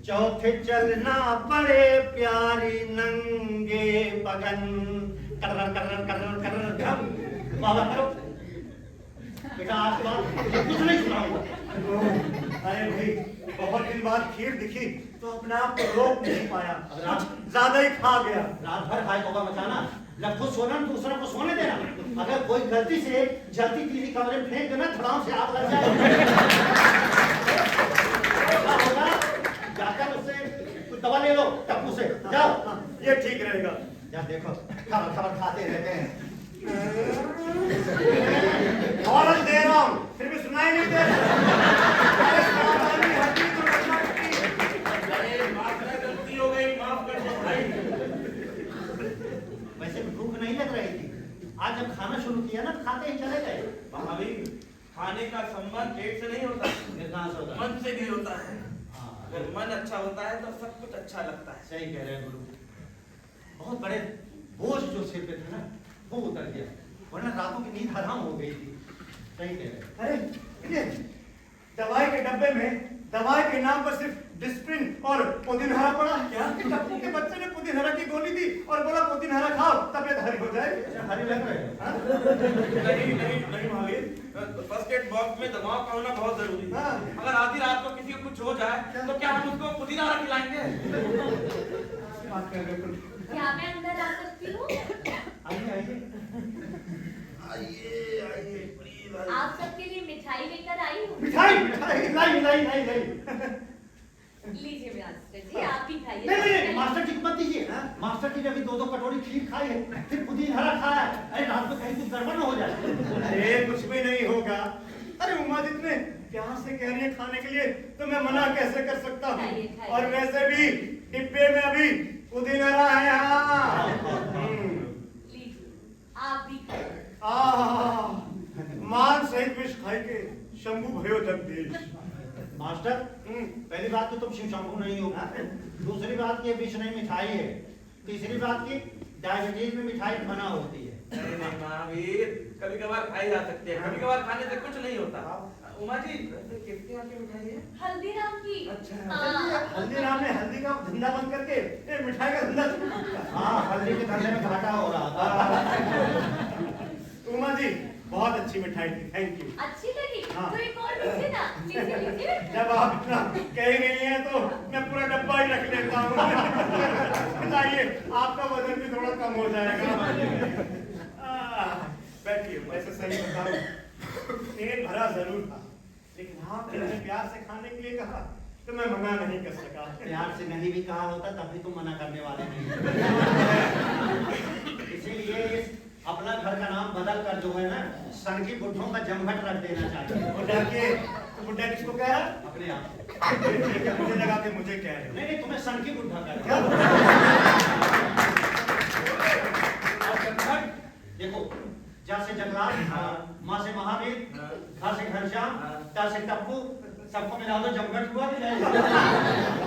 चौथे चलना बड़े प्यारी नंगे बगन। कर्रर कर्रर कर्रर कर्रर बाबा करो बेटा, आज बात कुछ नहीं सुनाऊंगा। अरे भाई, बहुत दिन बाद खीर दिखी तो अपने आप को रोक नहीं पाया, कुछ ज्यादा ही खा गया। रात भर खाए होगा मचाना, न खुद सोना न दूसरा को सोने देना। अगर कोई गलती से जलती तीली कमरे में फेंक देना, धड़ाम से आग लग जाए। होगा जाकर उससे कुछ दवा ले लो टप्पू से, जाओ। ये ठीक रहेगा। जा देखो, खबर खबर खाते रहते हैं। औरत दे रहा हूँ फिर भी सुनाई नहीं दे रहा। अरे सावधानी, हड्डी तो रखना पड़ती। अरे माफ कर, गलती हो गई, माफ कर दो भाई। वैसे भी भूख नहीं लग रही थी, आज जब खाना शुरू किया ना, खाते ही चले गए। महावीर, खाने का संबंध पेट से नहीं होता, फिर कहाँ से होता? मन से भी होता है। हाँ, अगर मन अच्छा होता है तो सब कुछ अच्छा लगता है। सही कह रहे हैं गुरु। बहुत बड़े बोझ जो सिर पे था ना, वो उतर गया, वरना रातों की नींद हराम हो गई थी। सही कह रहे हैं। अरे ये दवाई के डब्बे में दवाई के नाम पर सिर्फ डिस्प्रिन और पुदीनहरा पड़ा है क्या? टप्पू के बच्चे ने पुदीनहरा की गोली दी और बोला पुदीनहरा खाओ तबियत हरी हो जाएगी। अच्छा, हरी लग रहे हैं। हाँ? नहीं नहीं नहीं महावीर, फर्स्ट एड बॉक्स में दवाओं का होना बहुत जरूरी है। हाँ। अगर आधी रात को किसी को कुछ हो जाए तो क्या हम उसको पुदीना खिलाएंगे? बात कर रहे हो। क्या मैं अंदर आ सकती हूँ? आइए आइए आइए आइए प्लीज। आप सबके लिए मिठाई लेकर आई हूँ। मिठाई मिठाई नहीं नहीं नहीं नहीं लीजिए मास्टर जी, आप ही खाइए। नहीं, मास्टर जी को मत दीजिए। मास्टर जी ने अभी 2-2 कटोरी खीर खाई है, फिर पुदीनहरा खाया है। अरे रात में कहीं कुछ गड़बड़ न हो जाए। अरे कुछ भी नहीं होगा। अरे उमा जितने प्यार से कह रही है खाने के लिए तो मैं मना कैसे कर सकता हूँ? खाइए, खाइए। और वैसे भी डिब्बे में अभी पुदीनहरा है यहाँ। लीजिए, आप भी खाइए। मान सहित विष खाई के शंभू भयो जगदीश। मास्टर, पहली बात तो तुम शिव शंभू नहीं हो। दूसरी बात ये विष नहीं मिठाई है। तीसरी बात की डायबिटीज में मिठाई बना होती है। नहीं नहीं महावीर, कभी कभार खाई जा सकते हैं, कभी कभार खाने से कुछ नहीं होता। उमा जी, किसके यहाँ की मिठाई है? हल्दीराम की। अच्छा। हाँ। हल्दीराम ने हल्दी का धंधा बंद करके ये मिठाई का धंधा शुरू किया। हाँ, हल्दी के धंधे में घाटा हो रहा था। उमा जी बहुत अच्छी मिठाई थी, थैंक यू। अच्छी लगी? हाँ। तो एक और लीजिए ना। लीजिए लीजिए। जब आप इतना कह ही रही हैं तो मैं पूरा डब्बा ही रख लेता हूँ। बताइए, आपका वजन भी थोड़ा कम हो जाएगा। बैठिए, वैसे सही बताऊं पेट भरा जरूर था, लेकिन आपने मुझे प्यार से खाने के लिए कहा तो मैं मना नहीं कर सका। प्यार से नहीं भी कहा होता तब भी तुम मना करने वाले नहीं। इसीलिए इस अपना घर का नाम बदल कर जो है ना, सनकी बुढ़ों का जमघट रख देना चाहिए। और देखिए तो बुड्ढा किसको कह रहा? अपने आप से। ठीक है, मुझे लगा कि मुझे कह रहे हो। नहीं तुम्हें सन की बुढ़ा कह क्या रहा है। देखो जा से जंगलाल, माँ से महावीर, घा से घनश्याम, ता से टप्पू, सबको मिला दो जमघट हुआ कि नहीं?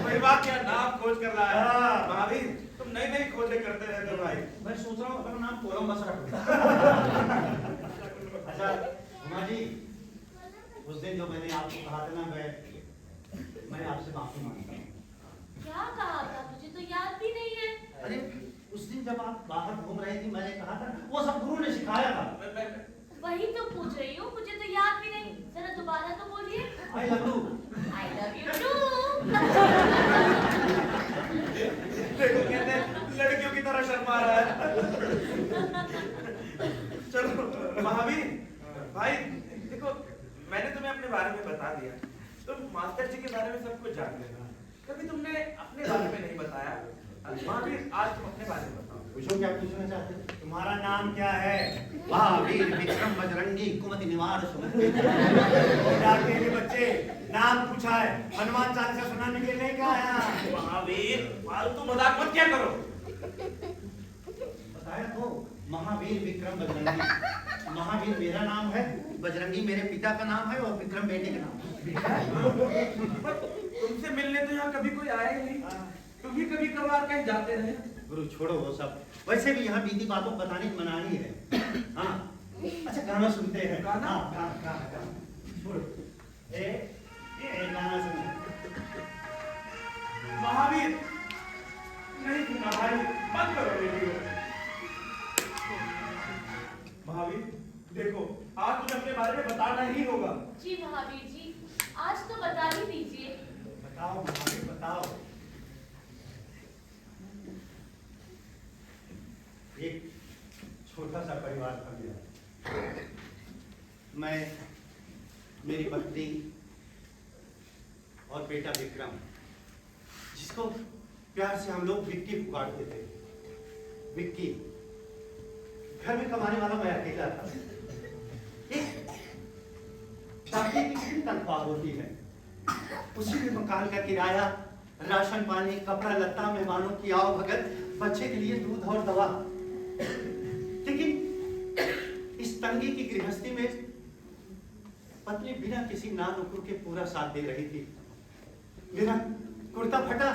कोई बात क्या नाम खोज कर रहा है हाँ। महावीर, तुम नई नई खोजें करते रहते हो भाई। मैं सोच रहा हूँ अपना नाम कोलंबस रखूं। अच्छा उमा जी, उस दिन जो मैंने आपको कहा था ना, मैं आपसे माफी मांगता हूँ। क्या कहा था? मुझे तो याद भी नहीं है। अरे उस दिन जब आप बाहर घूम रही थी, मैंने कहा था वो सब गुरु ने सिखाया था। वही तो पूछ रही हूँ, मुझे तो याद भी नहीं। जरा दोबारा तो बोलिए। आई love you. I love you too. देखो कहते हैं लड़कियों की तरह शर्मा रहा है। चलो महावीर भाई, देखो मैंने तुम्हें अपने बारे में बता दिया, तुम मास्टर जी के बारे में सब कुछ जान लेना। कभी तुमने अपने बारे में नहीं बताया। महावीर आज तुम अपने बारे में बताओ। पूछो क्या पूछना चाहते हो? तुम्हारा नाम क्या है? महावीर विक्रम बजरंगी कुमति निवार सुमति। डाके के बच्चे नाम पूछा है, हनुमान चालीसा सुनाने के लिए नहीं कहा है। महावीर फालतू मजाक मत क्या करो। बताया तो, महावीर विक्रम बजरंगी। महावीर मेरा नाम है, बजरंगी मेरे पिता का नाम है और विक्रम बेटे का नाम है। तुमसे मिलने तो यहाँ कभी कोई आया ही नहीं, तुम ही कभी कभार कहीं जाते रहे। गुरु छोड़ो वो सब, वैसे भी यहाँ बीती बातों को बताने की मनाही है। हाँ अच्छा गाना सुनते हैं। गाना? हाँ, गाना छोड़ो। ये गाना सुनो। महावीर नहीं सुना भाई, मत करो रेडियो। महावीर देखो आज तुम्हें अपने बारे में बताना ही होगा। जी महावीर जी, आज तो बता ही दीजिए। बताओ महावीर बताओ। एक छोटा सा परिवार था मेरा। मैं, मेरी पत्नी और बेटा विक्रम, जिसको प्यार से हम लोग विक्की पुकारते थे। विक्की। घर में कमाने वाला मैं अकेला था। एक चाकरी की कितनी तनख्वाह होती है, उसी में मकान का किराया, राशन पानी, कपड़ा लत्ता, मेहमानों की आओ भगत, बच्चे के लिए दूध और दवा। लेकिन इस तंगी की गृहस्थी में पत्नी बिना किसी ना नुकुर के पूरा साथ दे रही थी। मेरा कुर्ता फटा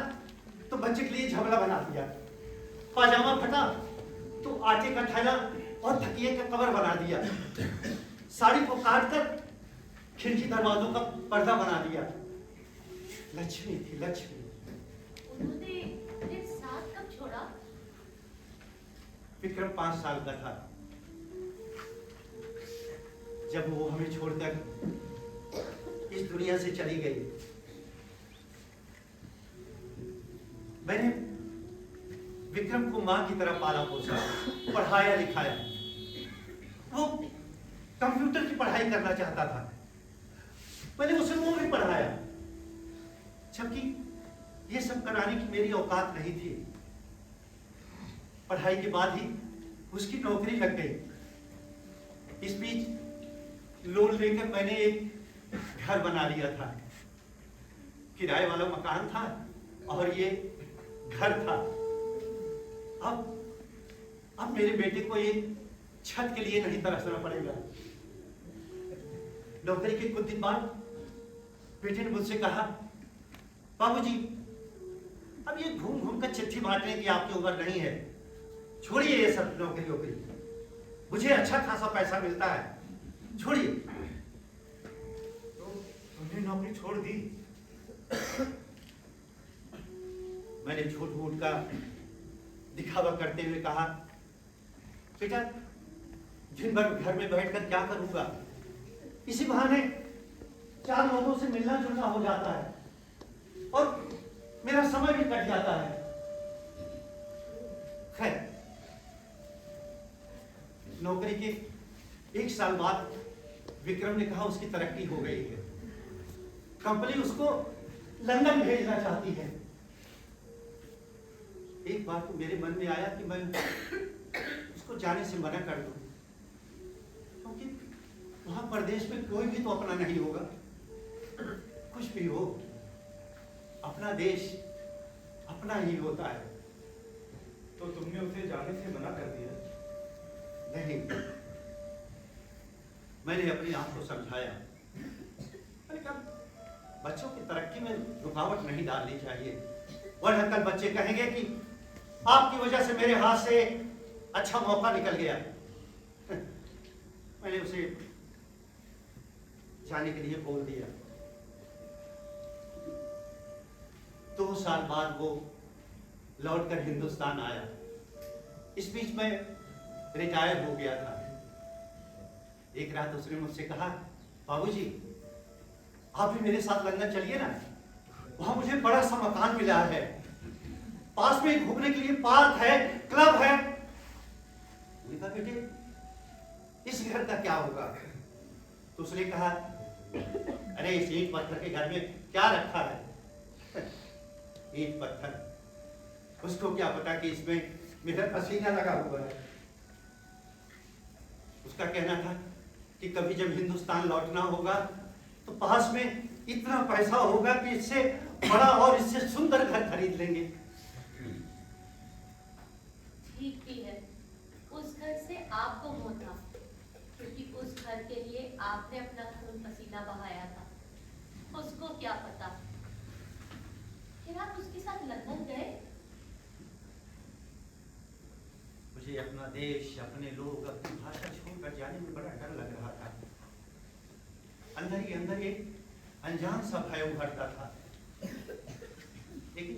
तो बच्चे के लिए झबला बना दिया, पाजामा फटा तो आटे का थैला और तकिए का कवर बना दिया, साड़ी को काट कर खिड़की दरवाजों का पर्दा बना दिया। लक्ष्मी थी लक्ष्मी। उन्होंने फिर साथ कब छोड़ा? विक्रम 5 साल का था जब वो हमें छोड़कर इस दुनिया से चली गई। मैंने विक्रम को मां की तरह पाला पोसा, पढ़ाया लिखाया। वो कंप्यूटर की पढ़ाई करना चाहता था, मैंने उसे वो भी पढ़ाया, जबकि ये सब कराने की मेरी औकात नहीं थी। पढ़ाई के बाद ही उसकी नौकरी लग गई। इस बीच लोन लेकर मैंने एक घर बना लिया था। किराए वाला मकान था और ये घर था। अब मेरे बेटे को एक छत के लिए नहीं तरसना पड़ेगा। नौकरी के कुछ दिन बाद बेटे ने मुझसे कहा, बाबूजी, अब ये घूम घूम कर चिट्ठी बांटने की आपकी उम्र नहीं है, छोड़िए ये सब नौकरी वोकरी, मुझे अच्छा खासा पैसा मिलता है, छोड़िए। तो तुमने नौकरी छोड़ दी? मैंने झूठ मूठ का दिखावा करते हुए कहा, बेटा दिन भर घर में बैठकर क्या करूंगा, इसी बहाने 4 लोगों से मिलना जुलना हो जाता है और मेरा समय भी कट जाता है। खैर, नौकरी के 1 साल बाद विक्रम ने कहा उसकी तरक्की हो गई है, कंपनी उसको लंदन भेजना चाहती है। एक बार तो मेरे मन में आया कि मैं उसको जाने से मना कर दूं, क्योंकि वहां परदेश में कोई भी तो अपना नहीं होगा। कुछ भी हो, अपना देश अपना ही होता है। तो तुमने उसे जाने से मना कर दिया? नहीं, मैंने अपनी आंख को समझाया। मैंने कहा बच्चों की तरक्की में रुकावट नहीं डालनी चाहिए, वरना कल बच्चे कहेंगे कि आपकी वजह से मेरे हाथ से अच्छा मौका निकल गया। मैंने उसे जाने के लिए बोल दिया। 2 साल बाद वो लौटकर हिंदुस्तान आया। इस बीच में रिटायर हो गया था। एक रात उसने मुझसे कहा, बाबूजी आप भी मेरे साथ लंदन चलिए ना, वहां मुझे बड़ा सा मकान मिला है, पास में घूमने के लिए पार्क है, क्लब है। मैंने कहा बेटे इस घर का क्या होगा? तो उसने कहा अरे इस ईंट पत्थर के घर में क्या रखा है? ईंट पत्थर, उसको क्या पता कि इसमें मेरा पसीना लगा हुआ है। उसका कहना था कि कभी जब हिंदुस्तान लौटना होगा तो पास में इतना पैसा होगा कि इससे बड़ा और इससे सुंदर घर खरीद लेंगे। ठीक भी है, उस घर से आपको मोह था, क्योंकि उस घर के लिए आपने अपना खून पसीना बहाया था। उसको क्या पता, फिर आप उसके साथ लंदन गए? मुझे अपना देश, अपने लोग, अपनी भाषा छोड़कर जाने में बड़ा डर लग रहा था। अंदर ही अंदर एक अनजान सा भय उभरता था। लेकिन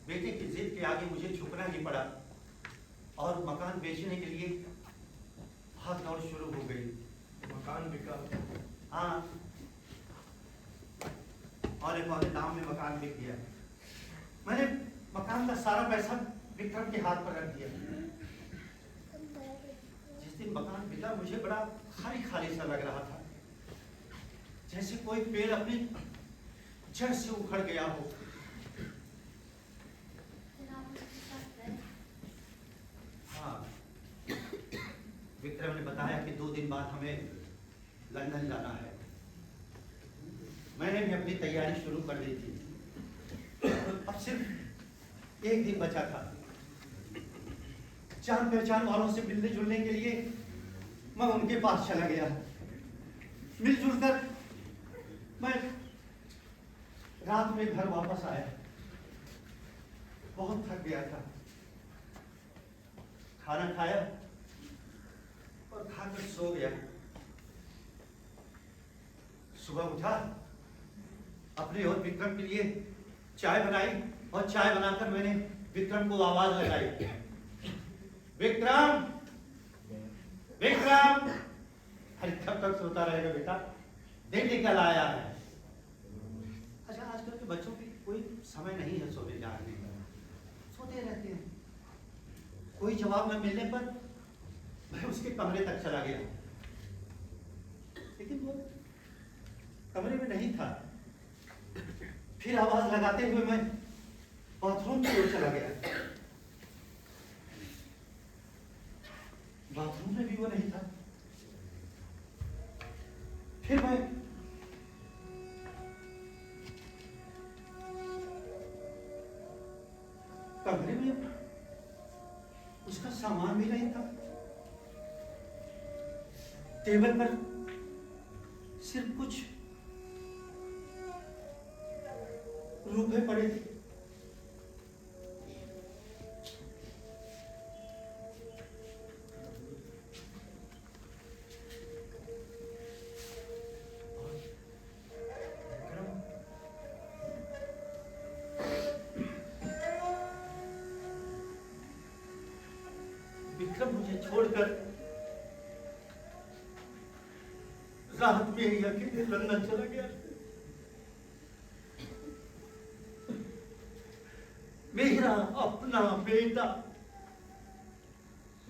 बेटे की जिद के आगे मुझे झुकना ही पड़ा और मकान बेचने के लिए भाग दौड़ शुरू हो गई। मकान बिका? हाँ, और एक और दाम में मकान बिक गया। मैंने मकान का सारा पैसा विक्रम के हाथ पर रख दिया। जिस दिन मकान बिका मुझे बड़ा खाली खाली सा लग रहा था, जैसे कोई पेड़ अपनी जड़ से उखड़ गया हो। फिर आप उसके साथ गए? हाँ, विक्रम ने बताया कि 2 दिन बाद हमें लंदन जाना है। मैंने भी अपनी तैयारी शुरू कर दी थी। अब सिर्फ 1 दिन बचा था। जान पहचान वालों से मिलने जुलने के लिए मैं उनके पास चला गया। मिलजुल कर मैं रात में घर वापस आया। बहुत थक गया था। खाना खाया और खाकर सो गया। सुबह उठा, अपने और विक्रम के लिए चाय बनाई और चाय बनाकर मैंने विक्रम को आवाज लगाई, विक्रम, विक्रम। अरे कब तक सोता रहेगा बेटा, दिन निकल आया है। अच्छा, आजकल के बच्चों की कोई समय नहीं है सोने जागने का, सोते रहते हैं। कोई जवाब न मिलने पर मैं उसके कमरे तक चला गया, लेकिन वो कमरे में नहीं था। फिर आवाज लगाते हुए मैं बाथरूम की ओर चला गया। बाथरूम में भी वो नहीं था। फिर मैं कमरे में, उसका सामान भी नहीं था। टेबल पर सिर्फ कुछ रुपए पड़े थे। विक्रम मुझे छोड़कर रात में ही अकेले लंदन चला गया। मेरा अपना बेटा,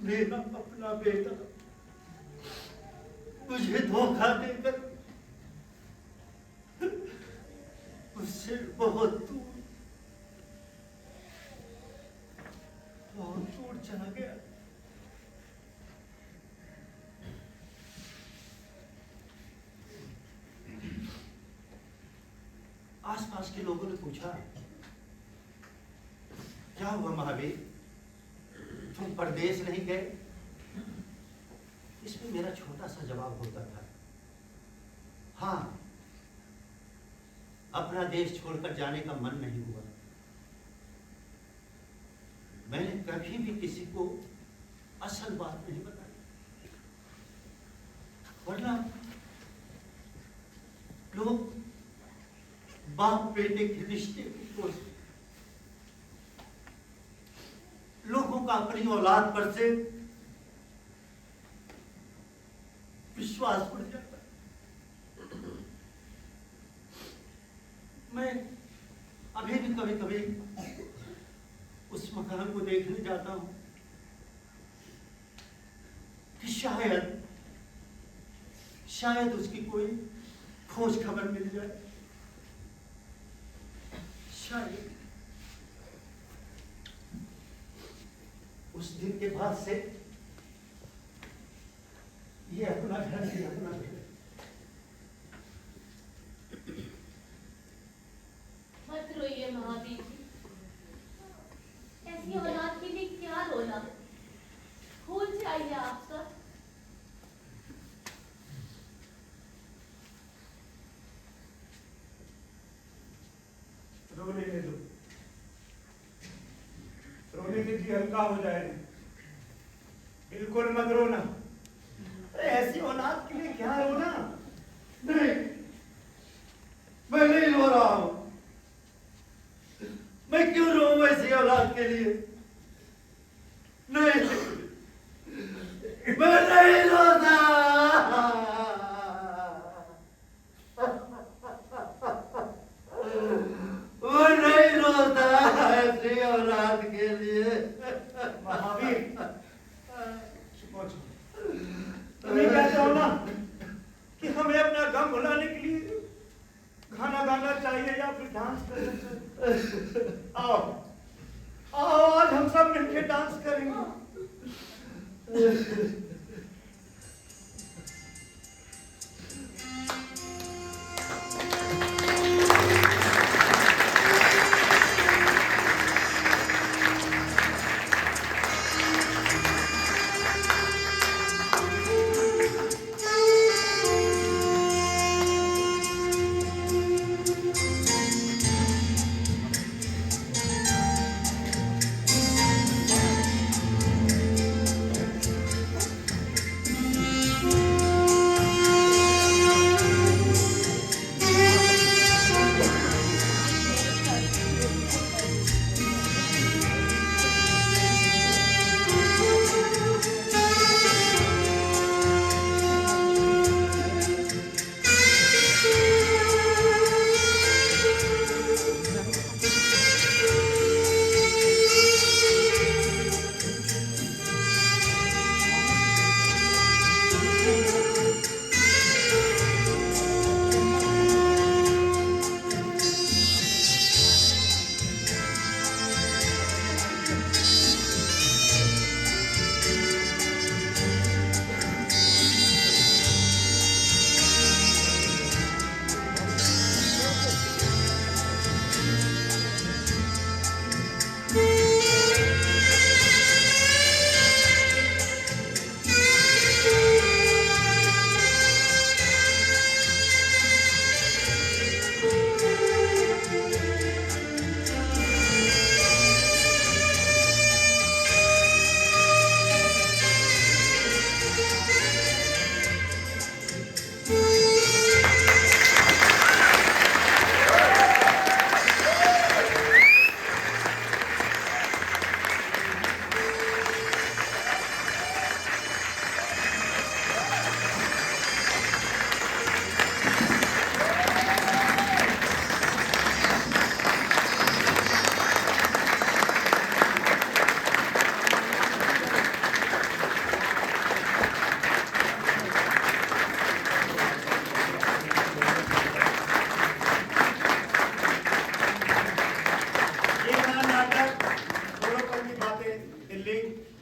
मेरा अपना बेटा मुझे धोखा देकर उससे बहुत दूर चला गया। आसपास के लोगों ने पूछा, क्या हुआ महावीर, तुम परदेश नहीं गए? इसमें मेरा छोटा सा जवाब होता था, हाँ, अपना देश छोड़कर जाने का मन नहीं हुआ। मैंने कभी भी किसी को असल बात नहीं बताई, वरना लोग बाप बेटे के रिश्ते को, लोगों का अपनी औलाद पर से विश्वास उड़ जाता। मैं अभी भी कभी कभी उस मकान को देखने जाता हूं कि शायद उसकी कोई खोज खबर मिल जाए, शायद उस दिन के बाद से ये अपना घर ही अपना घर। मत रोइए महावीर जी, ऐसी औलाद के लिए क्या रोना, भूल जाइए आप सब। रोने दे दो, रोने से जी हल्का हो जाएगा, बिल्कुल मत रोना। अरे ऐसी औलाद के लिए क्या रोना? नहीं, मैं नहीं रो रहा हूं। मैं क्यों रोऊं ऐसी औलाद के लिए? नहीं, मैं नहीं रोता। मैं नहीं रोता ऐसी औलाद के लिए। महावीर, तुम्हें क्या चाहो ना कि हमें अपना गम भुलाने के लिए गाना गाना चाहिए या फिर डांस करना चाहिए? आओ आओ, आज हम सब मिलकर डांस करेंगे।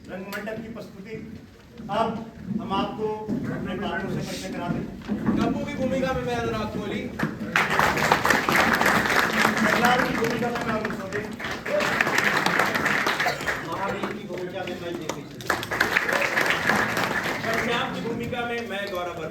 रंगमंडल की प्रस्तुति। अब हम आपको अपने पात्रों से परिचय करा दें। गप्पू की भूमिका में मैं अनुराग कोहली। भूमिका में मैं अरुण सोढी। महावीर की भूमिका में मैं जेपी सिंह। श्याम की भूमिका में मैं गौरव वर्मा।